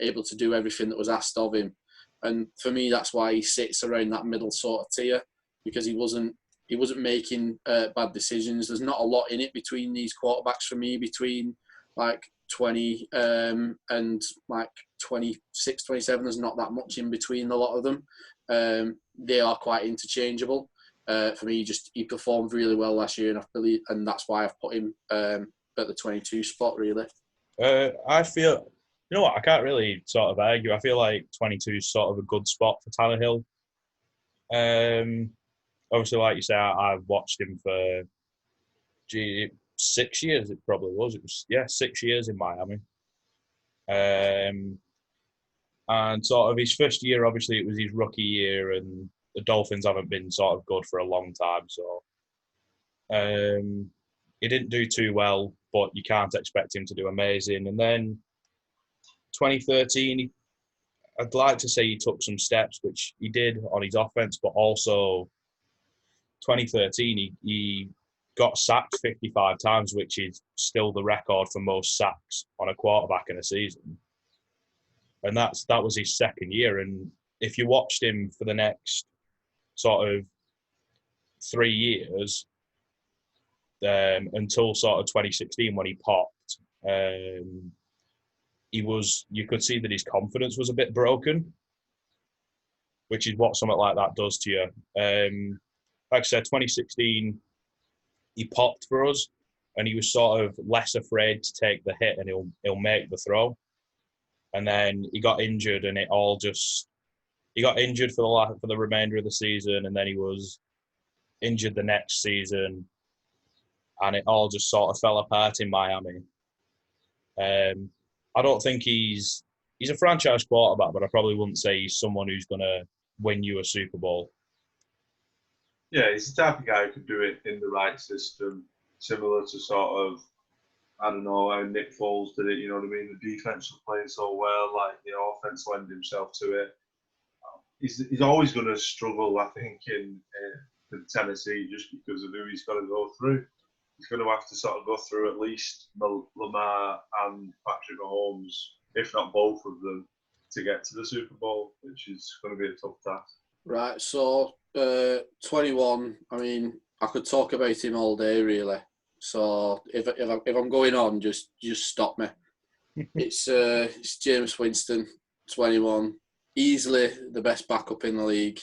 able to do everything that was asked of him. And for me, that's why he sits around that middle sort of tier, because he wasn't making bad decisions. There's not a lot in it between these quarterbacks for me, between like 20 and like 26, 27. There's not that much in between a lot of them. They are quite interchangeable. For me, he performed really well last year, and that's why I've put him at the 22 spot. Really, I feel, you know what, I can't really sort of argue. I feel like 22 is sort of a good spot for Tannehill. Obviously, like you say, I've watched him for 6 years. It probably was. It was 6 years in Miami. And sort of his first year, obviously, it was his rookie year, and the Dolphins haven't been sort of good for a long time. So he didn't do too well, but you can't expect him to do amazing. And then 2013, I'd like to say he took some steps, which he did on his offense, but also 2013, he got sacked 55 times, which is still the record for most sacks on a quarterback in a season. And that was his second year. And if you watched him for the next sort of 3 years, until sort of 2016 when he popped, you could see that his confidence was a bit broken, which is what something like that does to you. Like I said, 2016, he popped for us, and he was sort of less afraid to take the hit, and he'll make the throw. And then he got injured, and he got injured for the remainder of the season, and then he was injured the next season, and it all just sort of fell apart in Miami. I don't think he's a franchise quarterback, but I probably wouldn't say he's someone who's going to win you a Super Bowl. Yeah, he's the type of guy who could do it in the right system, similar to sort of, I don't know, how Nick Foles did it, you know what I mean? The defense was playing so well, like the offense lent himself to it. he's always going to struggle, I think, in Tennessee just because of who he's got to go through. He's going to have to sort of go through at least Lamar and Patrick Mahomes, if not both of them, to get to the Super Bowl, which is going to be a tough task. Right, so 21, I mean, I could talk about him all day, really. So if I'm going on, just stop me. It's James Winston, 21, easily the best backup in the league.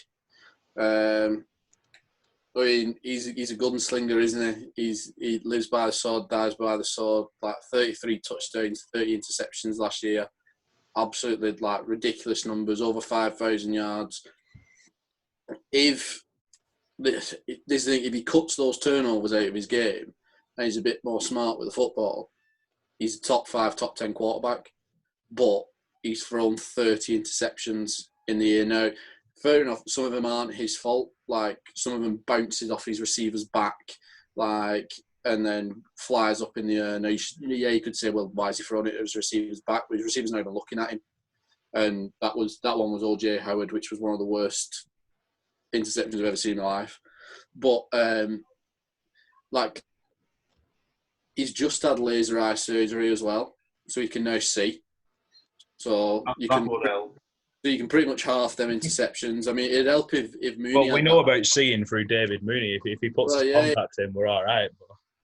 I mean, he's a gunslinger, isn't he? He lives by the sword, dies by the sword. Like 33 touchdowns, 30 interceptions last year. Absolutely like ridiculous numbers, over 5,000 yards. If he cuts those turnovers out of his game and he's a bit more smart with the football, he's a top 5, top 10 quarterback. But he's thrown 30 interceptions in the year now. Fair enough, some of them aren't his fault. Like, some of them bounces off his receiver's back, like, and then flies up in the air. Now, you could say, well, why is he throwing it at his receiver's back? But his receiver's not even looking at him. And that one was O.J. Howard, which was one of the worst interceptions I've ever seen in my life. But, he's just had laser eye surgery as well, so he can now see. So you can pretty much half them interceptions. I mean, it'd help if Mooney. Well, we know about seeing through David Mooney. If he puts his contacts in, we're all right.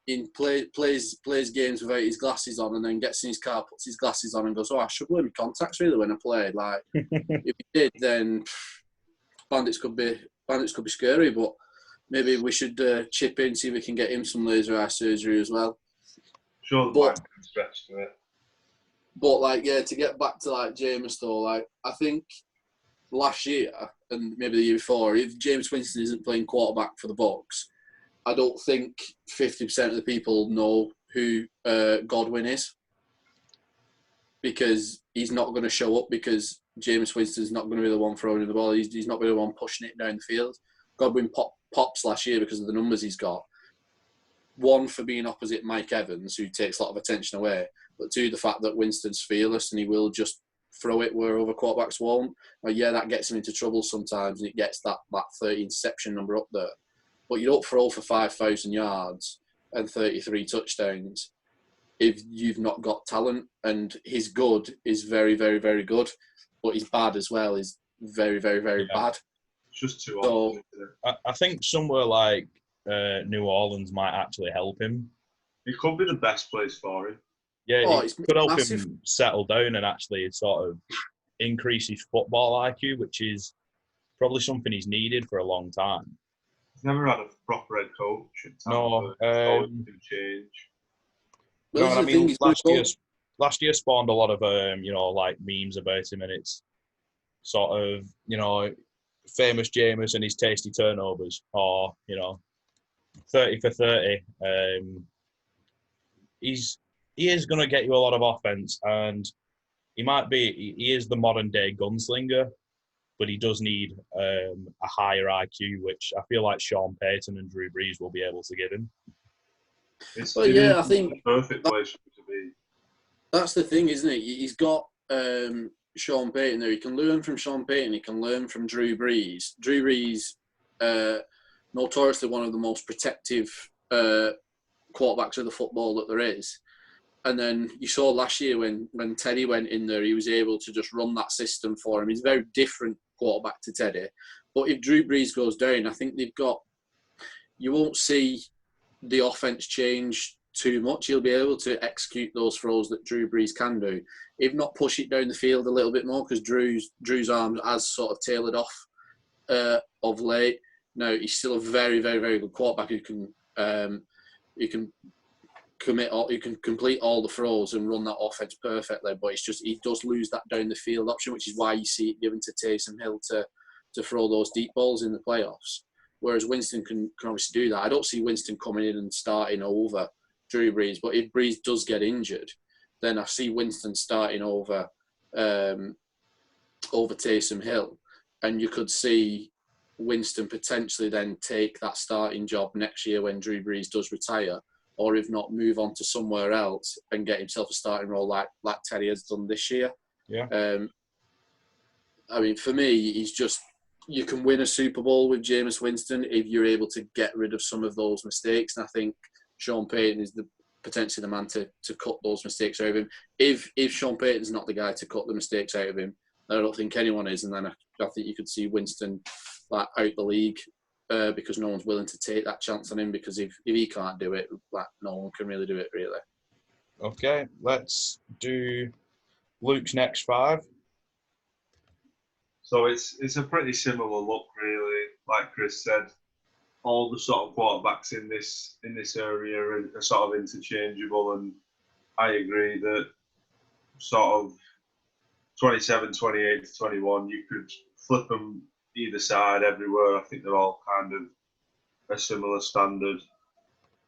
He plays games without his glasses on, and then gets in his car, puts his glasses on, and goes, "Oh, I should wear my contacts really when I play." Like, if he did, then Bandits could be scary. But maybe we should chip in, see if we can get him some laser eye surgery as well. Sure, but stretch to it. But to get back to James though, I think last year and maybe the year before, if James Winston isn't playing quarterback for the Bucs, I don't think 50% of the people know who Godwin is, because he's not going to show up, because James Winston's not going to be the one throwing the ball. He's not going to be the one pushing it down the field. Godwin pops last year because of the numbers he's got. One, for being opposite Mike Evans, who takes a lot of attention away, but two, the fact that Winston's fearless and he will just throw it where other quarterbacks won't. That gets him into trouble sometimes, and it gets that 30 interception number up there. But you don't throw for 5,000 yards and 33 touchdowns if you've not got talent. And his good is very, very, very good, but his bad as well is very, very, very bad. It's just too often. I think somewhere like New Orleans might actually help him. It could be the best place for him. Yeah, it could help him settle down and actually sort of increase his football IQ, which is probably something he's needed for a long time. He's never had a proper head coach. No, change. No, I mean, last year spawned a lot of memes about him, and it's sort of famous Jameis and his tasty turnovers, or 30 for 30. He is going to get you a lot of offense, and he is the modern day gunslinger, but he does need a higher IQ, which I feel like Sean Payton and Drew Brees will be able to give him. I think the perfect place to be. That's the thing, isn't it? He's got Sean Payton there. He can learn from Sean Payton. He can learn from Drew Brees. Drew Brees, notoriously one of the most protective quarterbacks of the football that there is. And then you saw last year when Teddy went in there, he was able to just run that system for him. He's a very different quarterback to Teddy. But if Drew Brees goes down, I think you won't see the offense change too much. He'll be able to execute those throws that Drew Brees can do. If not, push it down the field a little bit more, because Drew's arms has sort of tailored off of late. Now, he's still a very, very, very good quarterback who can complete all the throws and run that offense perfectly, but it's just he does lose that down the field option, which is why you see it given to Taysom Hill to throw those deep balls in the playoffs. Whereas Winston can obviously do that. I don't see Winston coming in and starting over Drew Brees, but if Brees does get injured, then I see Winston starting over Taysom Hill, and you could see Winston potentially then take that starting job next year when Drew Brees does retire, or if not, move on to somewhere else and get himself a starting role like Teddy has done this year. Yeah. I mean, for me, he's just you can win a Super Bowl with Jameis Winston if you're able to get rid of some of those mistakes. And I think Sean Payton is potentially the man to cut those mistakes out of him. If Sean Payton's not the guy to cut the mistakes out of him, I don't think anyone is. And then I think you could see Winston out the league because no one's willing to take that chance on him, because if he can't do it, no one can really do it, really. Okay, let's do Luke's next 5. So it's a pretty similar look, really. Like Chris said, all the sort of quarterbacks in this area are sort of interchangeable, and I agree that sort of 27, 28 to 21, you could flip them either side everywhere. I think they're all kind of a similar standard.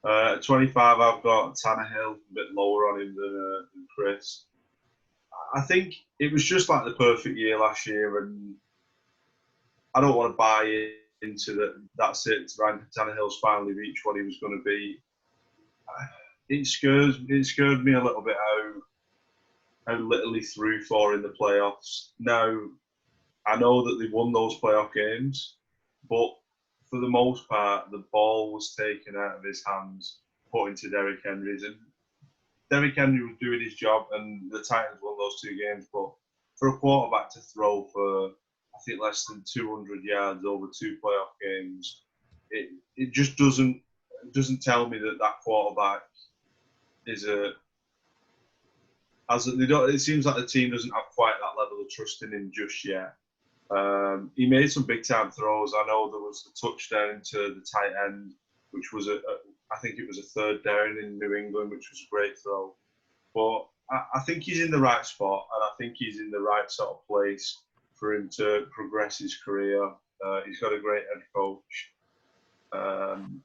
At 25, I've got Tannehill, a bit lower on him than Chris. I think it was just like the perfect year last year, and I don't want to buy into that's it. Ryan Tannehill's finally reached what he was going to be. It scared me a little bit how little he threw for in the playoffs. Now, I know that they won those playoff games, but for the most part, the ball was taken out of his hands, put into Derrick Henry's, and Derrick Henry was doing his job, and the Titans won those 2 games. But for a quarterback to throw for, I think, less than 200 yards over 2 playoff games, it just doesn't tell me that quarterback is it seems like the team doesn't have quite that level of trust in him just yet. He made some big time throws. I know there was the touchdown to the tight end, which was I think it was a 3rd down in New England, which was a great throw. But I think he's in the right spot, and I think he's in the right sort of place for him to progress his career. He's got a great head coach.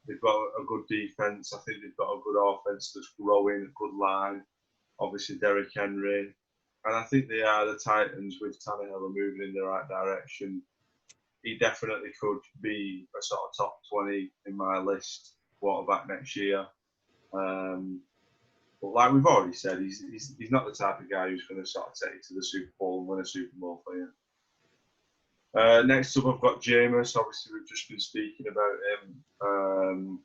They've got a good defense. I think they've got a good offense that's growing, a good line. Obviously, Derrick Henry. And I think the Titans with Tannehill are moving in the right direction. He definitely could be a sort of top 20 in my list quarterback next year. But like we've already said, he's not the type of guy who's going to sort of take you to the Super Bowl and win a Super Bowl for you. Next up, I've got Jameis. Obviously, we've just been speaking about him.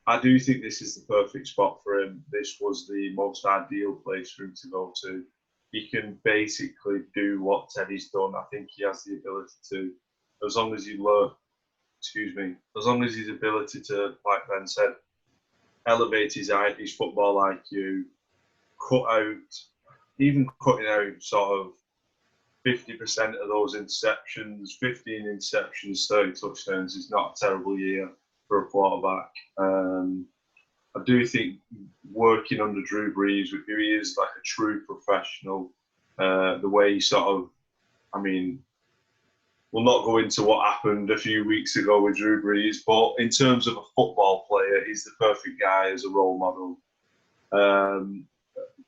I do think this is the perfect spot for him. This was the most ideal place for him to go to. He can basically do what Teddy's done. I think he has the ability to, as long as his ability to, like Ben said, elevate his football IQ, cutting out sort of 50% of those interceptions, 15 interceptions, 30 touchdowns is not a terrible year for a quarterback. I do think working under Drew Brees, who he is like a true professional, the way he sort of, we'll not go into what happened a few weeks ago with Drew Brees, but in terms of a football player, he's the perfect guy as a role model.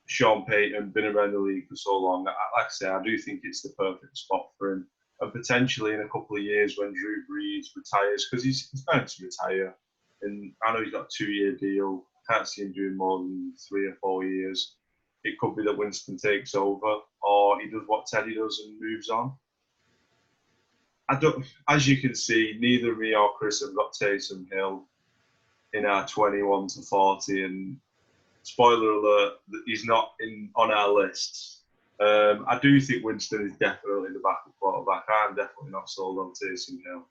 Sean Payton, been around the league for so long. Like I say, I do think it's the perfect spot for him. And potentially in a couple of years when Drew Brees retires, because he's bound to retire. And I know he's got a 2-year deal. I can't see him doing more than 3 or 4 years. It could be that Winston takes over, or he does what Teddy does and moves on. As you can see, neither me or Chris have got Taysom Hill in our 21 to 40, and spoiler alert, he's not on our lists. I do think Winston is definitely the backup quarterback. I'm definitely not sold on Taysom Hill.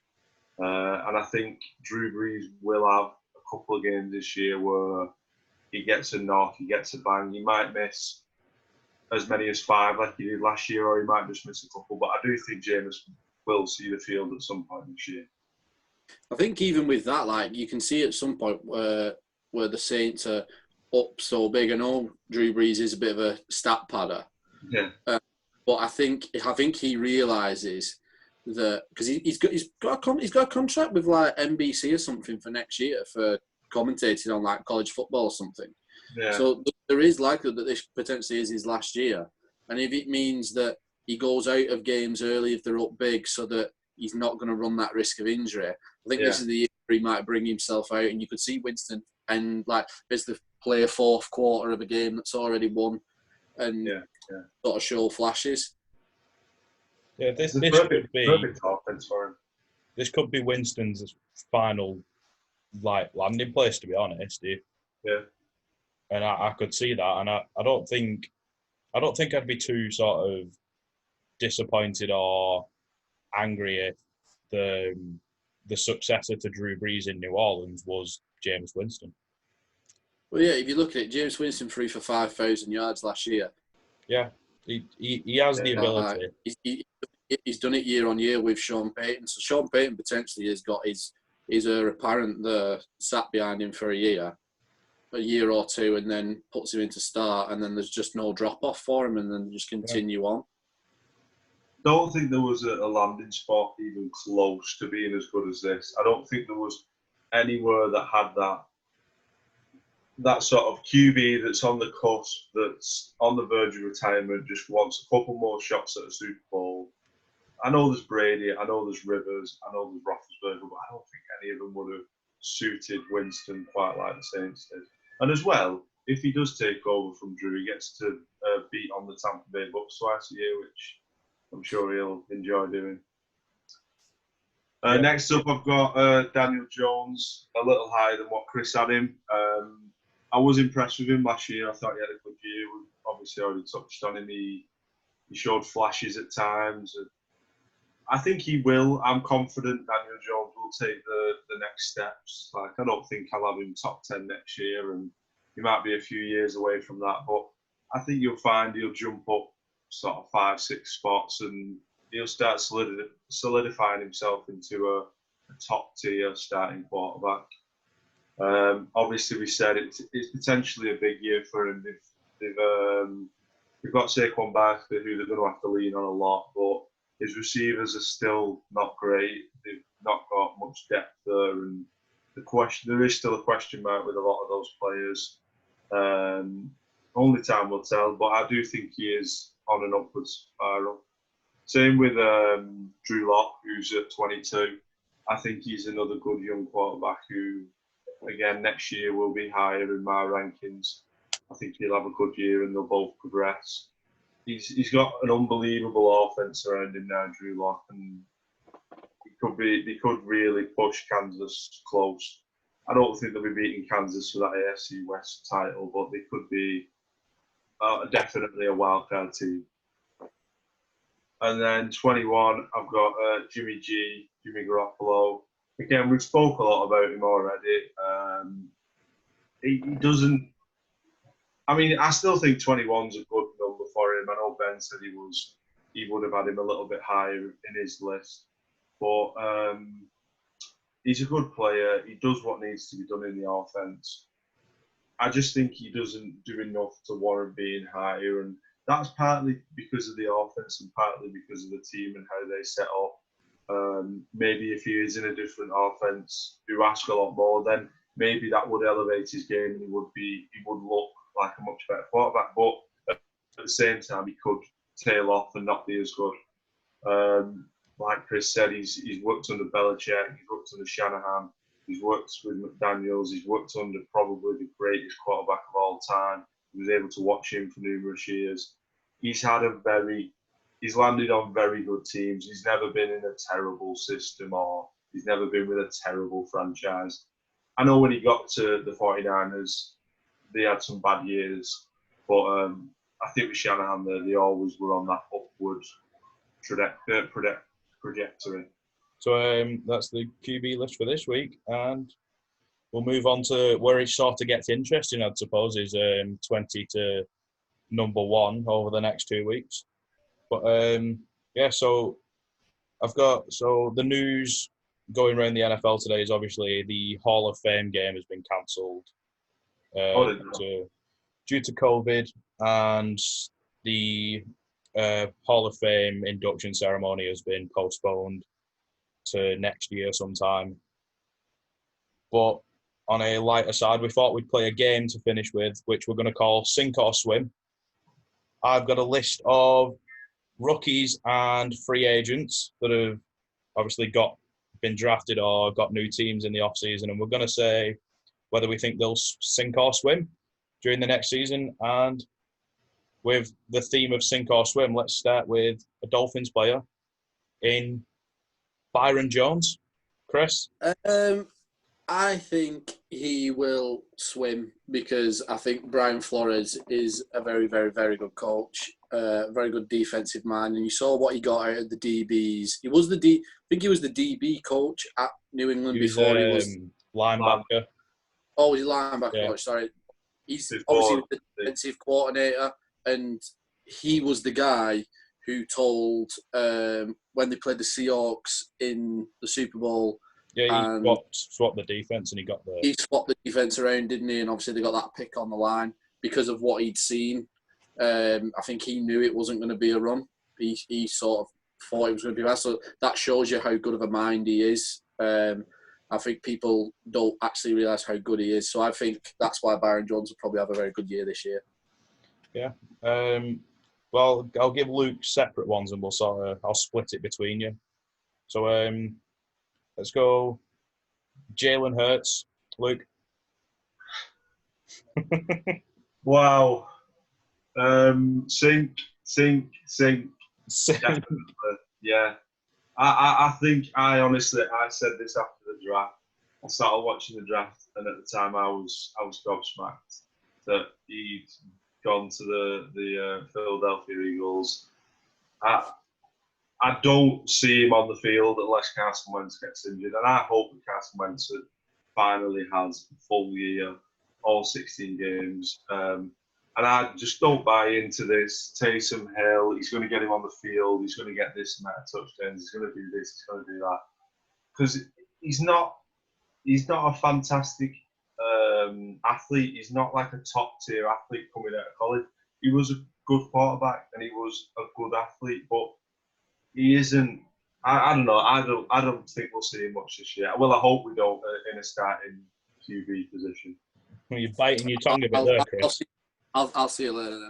And I think Drew Brees will have a couple of games this year where he gets a knock, he gets a bang. He might miss as many as 5 like he did last year, or he might just miss a couple. But I do think Jameis will see the field at some point this year. I think even with that, like, you can see at some point where the Saints are up so big. I know Drew Brees is a bit of a stat padder. Yeah. But I think he realises that, because he's got a contract with like NBC or something for next year for commentating on like college football or something. Yeah. So there is likelihood that this potentially is his last year, and if it means that he goes out of games early if they're up big, so that he's not going to run that risk of injury, I think this is the year where he might bring himself out, and you could see Winston and like basically play a 4th quarter of a game that's already won, and sort of show flashes. Yeah, this perfect could be perfect offense for him. this could be Winston's final landing place, to be honest. Yeah. And I could see that, and I don't think I'd be too sort of disappointed or angry if the successor to Drew Brees in New Orleans was Jameis Winston. Well, yeah, if you look at it, Jameis Winston threw for 5,000 yards last year. Yeah, he has the ability. He's done it year on year with Sean Payton. So Sean Payton potentially has got his apparent sat behind him for a year or two, and then puts him into start, and then there's just no drop off for him, and then just continue on. Don't think there was a landing spot even close to being as good as this. I don't think there was anywhere that had that sort of QB that's on the cusp, that's on the verge of retirement, just wants a couple more shots at a Super Bowl. I know there's Brady, I know there's Rivers, I know there's Roethlisberger, but I don't think any of them would have suited Winston quite like the Saints did. And as well, if he does take over from Drew, he gets to beat on the Tampa Bay Bucks twice a year, which I'm sure he'll enjoy doing. Next up, I've got Daniel Jones, a little higher than what Chris had him. I was impressed with him last year. I thought he had a good year. We obviously already touched on him. He showed flashes at times. I think he will. I'm confident Daniel Jones will take the next steps. Like, I don't think I'll have him top 10 next year, and he might be a few years away from that. But I think you'll find he'll jump up sort of 5-6 spots, and he'll start solidifying himself into a top tier starting quarterback. Obviously, we said it's potentially a big year for him. They've got Saquon Barkley, who they're going to have to lean on a lot, but his receivers are still not great. They've not got much depth there, and there is still a question mark with a lot of those players. Only time will tell, but I do think he is on an upwards spiral. Same with Drew Lock, who's at 22. I think he's another good young quarterback who, again, next year will be higher in my rankings. I think he'll have a good year and they'll both progress. He's got an unbelievable offense around him now, Drew Lock, and they could really push Kansas close. I don't think they'll be beating Kansas for that AFC West title, but they could be definitely a wildcard team. And then 21, I've got Jimmy Garoppolo. Again, we've spoke a lot about him already. He doesn't. I mean, I still think 21's a good number for him. I know Ben said he would have had him a little bit higher in his list, but he's a good player. He does what needs to be done in the offense. I just think he doesn't do enough to warrant being higher, and that's partly because of the offense and partly because of the team and how they set up. Maybe if he is in a different offense who asks a lot more, then maybe that would elevate his game and he would look like a much better quarterback. But at the same time, he could tail off and not be as good. Like Chris said, he's worked under Belichick, he's worked under Shanahan, he's worked with McDaniels, he's worked under probably the greatest quarterback of all time. He was able to watch him for numerous years. He's landed on very good teams. He's never been in a terrible system, or he's never been with a terrible franchise. I know when he got to the 49ers, they had some bad years, but I think with Shanahan there, they always were on that upward trajectory. So that's the QB list for this week, and we'll move on to where it sort of gets interesting, I suppose, is 20 to number 1 over the next 2 weeks. But so the news going around the NFL today is obviously the Hall of Fame game has been cancelled due to COVID, and the Hall of Fame induction ceremony has been postponed to next year sometime. But on a lighter side, we thought we'd play a game to finish with, which we're going to call Sink or Swim. I've got a list of rookies and free agents that have obviously been drafted or got new teams in the off-season, and we're going to say whether we think they'll sink or swim during the next season. And with the theme of sink or swim, let's start with a Dolphins player in Byron Jones. Chris? I think he will swim because I think Brian Flores is a very, very, very good coach, very good defensive mind, and you saw what he got out of the DBs. He was I think he was the DB coach at New England before he was linebacker. Oh, he's linebacker coach. Sorry, he's obviously the defensive coordinator, and he was the guy who told when they played the Seahawks in the Super Bowl. Yeah, he swapped the defense, and he swapped the defense around, didn't he? And obviously they got that pick on the line because of what he'd seen. I think he knew it wasn't going to be a run. He sort of thought it was going to be bad. So that shows you how good of a mind he is. I think people don't actually realise how good he is. So I think that's why Byron Jones will probably have a very good year this year. Yeah. Well, I'll give Luke separate ones, and I'll split it between you. So let's go Jalen Hurts, Luke. Wow. Sink. Definitely. Yeah. I think I said this after the draft. I started watching the draft, and at the time I was gobsmacked that he'd gone to the Philadelphia Eagles. I don't see him on the field unless Carson Wentz gets injured, and I hope that Carson Wentz finally has a full year, all 16 games. And I just don't buy into this. Taysom Hill, he's going to get him on the field. He's going to get this amount of touchdowns. He's going to do this. He's going to do that. Because he's not a fantastic athlete. He's not like a top tier athlete coming out of college. He was a good quarterback and he was a good athlete, but he isn't. I don't know. I don't think we'll see him much this year. Well, I hope we don't in a starting QB position. Well, you're biting your tongue a bit there, Chris. I'll see you later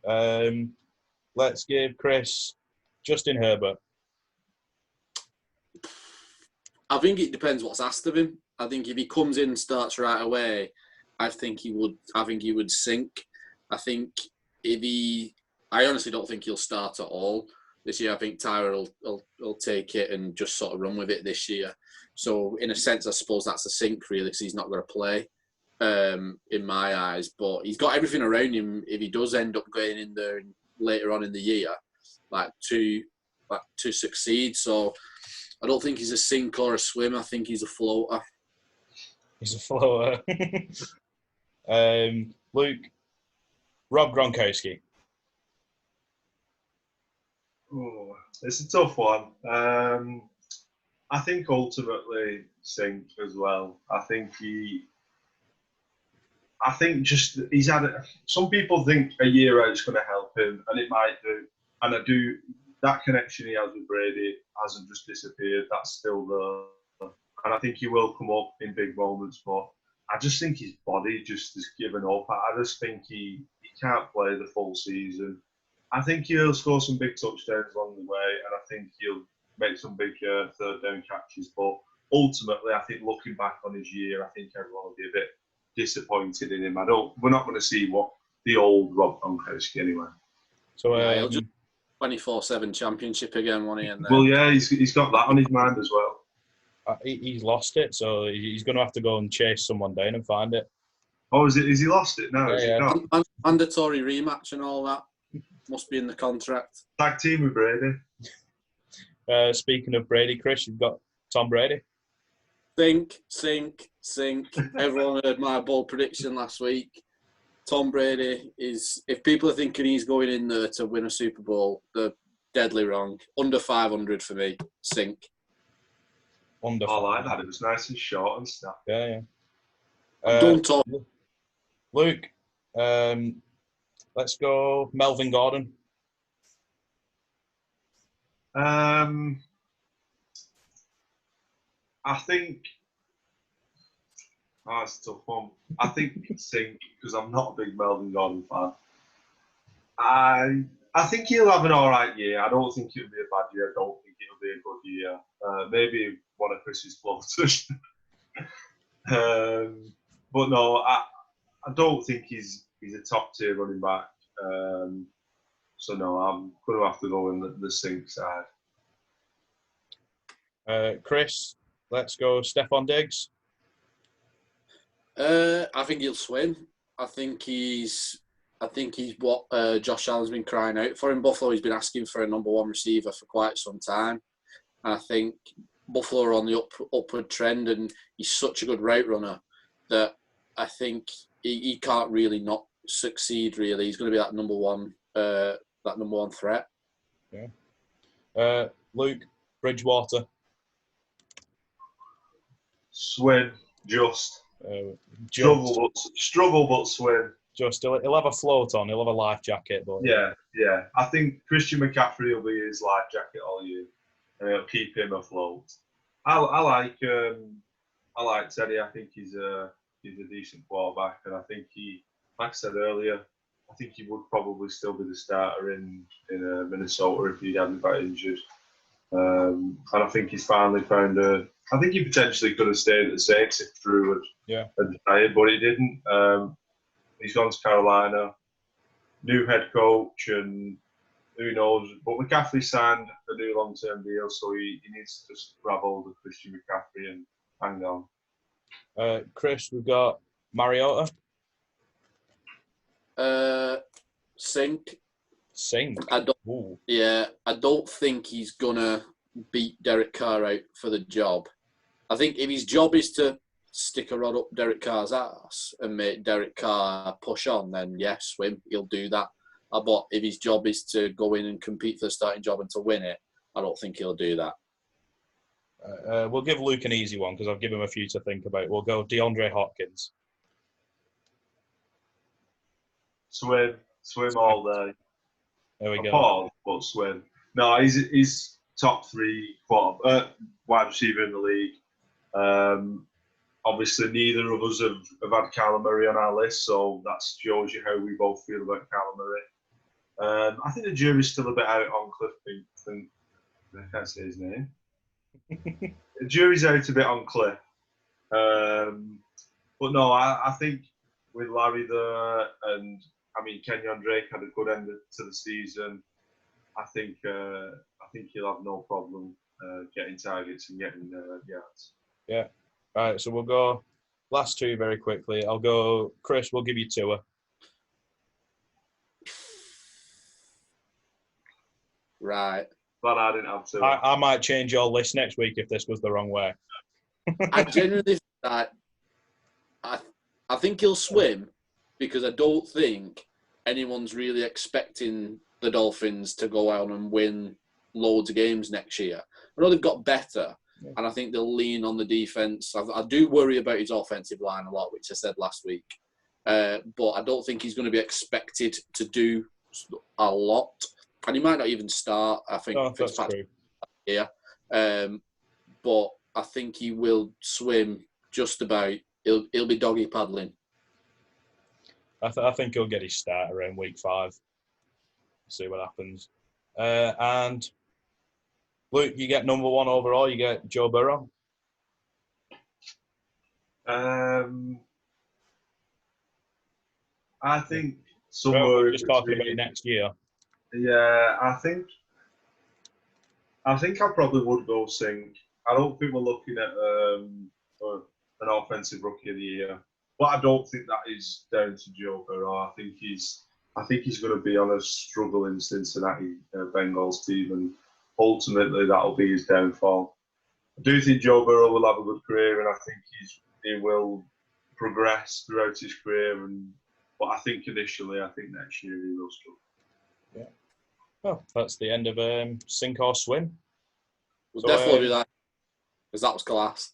then. Let's give Chris Justin Herbert. I think it depends what's asked of him. I think if he comes in and starts right away, I think he would sink. I honestly don't think he'll start at all this year. I think Tyra will take it and just sort of run with it this year. So in a sense, I suppose that's a sink really, because he's not going to play. In my eyes, but he's got everything around him if he does end up going in there later on in the year, to succeed. So I don't think he's a sink or a swim. I think he's a floater. He's a floater. Luke, Rob Gronkowski. Oh, it's a tough one. I think ultimately sink as well. I think he's had it. Some people think a year out is going to help him, and it might do. And I do. That connection he has with Brady hasn't just disappeared. That's still there. And I think he will come up in big moments, but I just think his body just has given up. I just think he can't play the full season. I think he'll score some big touchdowns along the way, and I think he'll make some big third down catches. But ultimately, I think looking back on his year, I think everyone will be a bit disappointed in him. We're not going to see what the old Rob Gronkowski anyway. So he'll just 24/7 championship again, won't he? And well, yeah, he's got that on his mind as well. He's lost it, so he's going to have to go and chase someone down and find it. Oh, is he lost it now? Yeah. Mandatory rematch and all that must be in the contract. Tag team with Brady. Speaking of Brady, Chris, you've got Tom Brady. Sink. Everyone heard my bold prediction last week. Tom Brady is, if people are thinking he's going in there to win a Super Bowl, they're deadly wrong. Under 500 for me, sink. I like that. It was nice and short and stuff. Yeah. Don't talk. Luke, let's go Melvin Gordon. I think it's a tough one. I think sink because I'm not a big Melvin Gordon fan. I think he'll have an all right year. I don't think it'll be a bad year. I don't think it'll be a good year. Maybe one of Chris's floaters. But no, I don't think he's a top tier running back. So no, I'm going to have to go in the sink side. Chris, let's go Stefan Diggs. I think he'll swim. I think he's what Josh Allen's been crying out for in Buffalo. He's been asking for a number one receiver for quite some time. And I think Buffalo are on the upward trend, and he's such a good route runner that I think he can't really not succeed. Really, he's going to be that number one threat. Yeah. Luke, Bridgewater. Swim, just. Struggle, but swim. Just he'll have a float on. He'll have a life jacket. But yeah. I think Christian McCaffrey will be his life jacket all year, and it'll keep him afloat. I like Teddy. I think he's a decent quarterback, and I think like I said earlier, I think he would probably still be the starter in Minnesota if he hadn't got injured. And I think he's finally found I think he potentially could have stayed at the Saints if Drew had retired, but he didn't. He's gone to Carolina, new head coach, and who knows. But McCaffrey signed a new long-term deal, so he needs to just grab hold of Christian McCaffrey and hang on. Chris, we've got Mariota. Sink. I don't think he's gonna beat Derek Carr out for the job. I think if his job is to stick a rod up Derek Carr's ass and make Derek Carr push on, then yes, swim, he'll do that. But if his job is to go in and compete for the starting job and to win it, I don't think he'll do that. We'll give Luke an easy one because I've given him a few to think about. We'll go DeAndre Hopkins. Swim all day. There we go. Pause, but swim. No, he's top 3 wide receiver in the league. Obviously, neither of us have had Kyler Murray on our list, so that shows you how we both feel about Kyler Murray. I think the jury's still a bit out on Cliff Pink. I can't say his name. The jury's out a bit on Cliff. But no, I think with Larry there, and Kenyon Drake had a good end to the season. I think he'll have no problem getting targets and getting yards. Yeah. All right, so we'll go last 2 very quickly. I'll go Chris. We'll give you Tua. Right. But I didn't have to. I might change your list next week if this was the wrong way. I genuinely think I think he'll swim because I don't think anyone's really expecting the Dolphins to go out and win loads of games next year. I know they've got better, and I think they'll lean on the defense. I do worry about his offensive line a lot, which I said last week. But I don't think he's going to be expected to do a lot. And he might not even start. I think Fitzpatrick here. But I think he will swim just about. He'll be doggy paddling. I think he'll get his start around week 5. See what happens. And Luke, you get number 1 overall. You get Joe Burrow. I think somewhere just talking about next year. Yeah, I think I probably would go Sink. I don't think we're looking at an offensive rookie of the year, but I don't think that is down to Joe Burrow. I think he's going to be on a struggling Cincinnati Bengals team, and ultimately that'll be his downfall. I do think Joe Burrow will have a good career, and I think he will progress throughout his career. But I think initially, next year he will struggle. Yeah. Well, that's the end of Sink or Swim. We'll definitely do that, because that was class.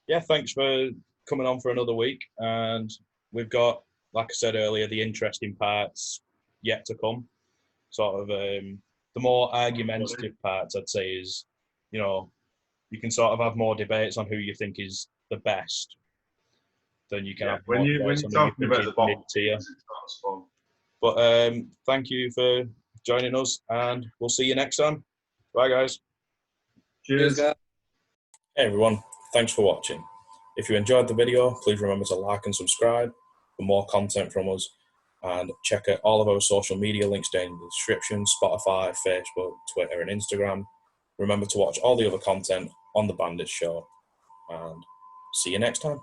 Yeah, thanks for coming on for another week. And we've got, like I said earlier, the interesting parts yet to come. Sort of the more argumentative parts, I'd say, is, you can sort of have more debates on who you think is the best than you can have when you're talking about the bottom tier. But thank you for joining us, and we'll see you next time. Bye, guys. Cheers, guys. Hey, everyone. Thanks for watching. If you enjoyed the video, please remember to like and subscribe for more content from us. And check out all of our social media links down in the description: Spotify, Facebook, Twitter, and Instagram. Remember to watch all the other content on the Bandits show, and see you next time.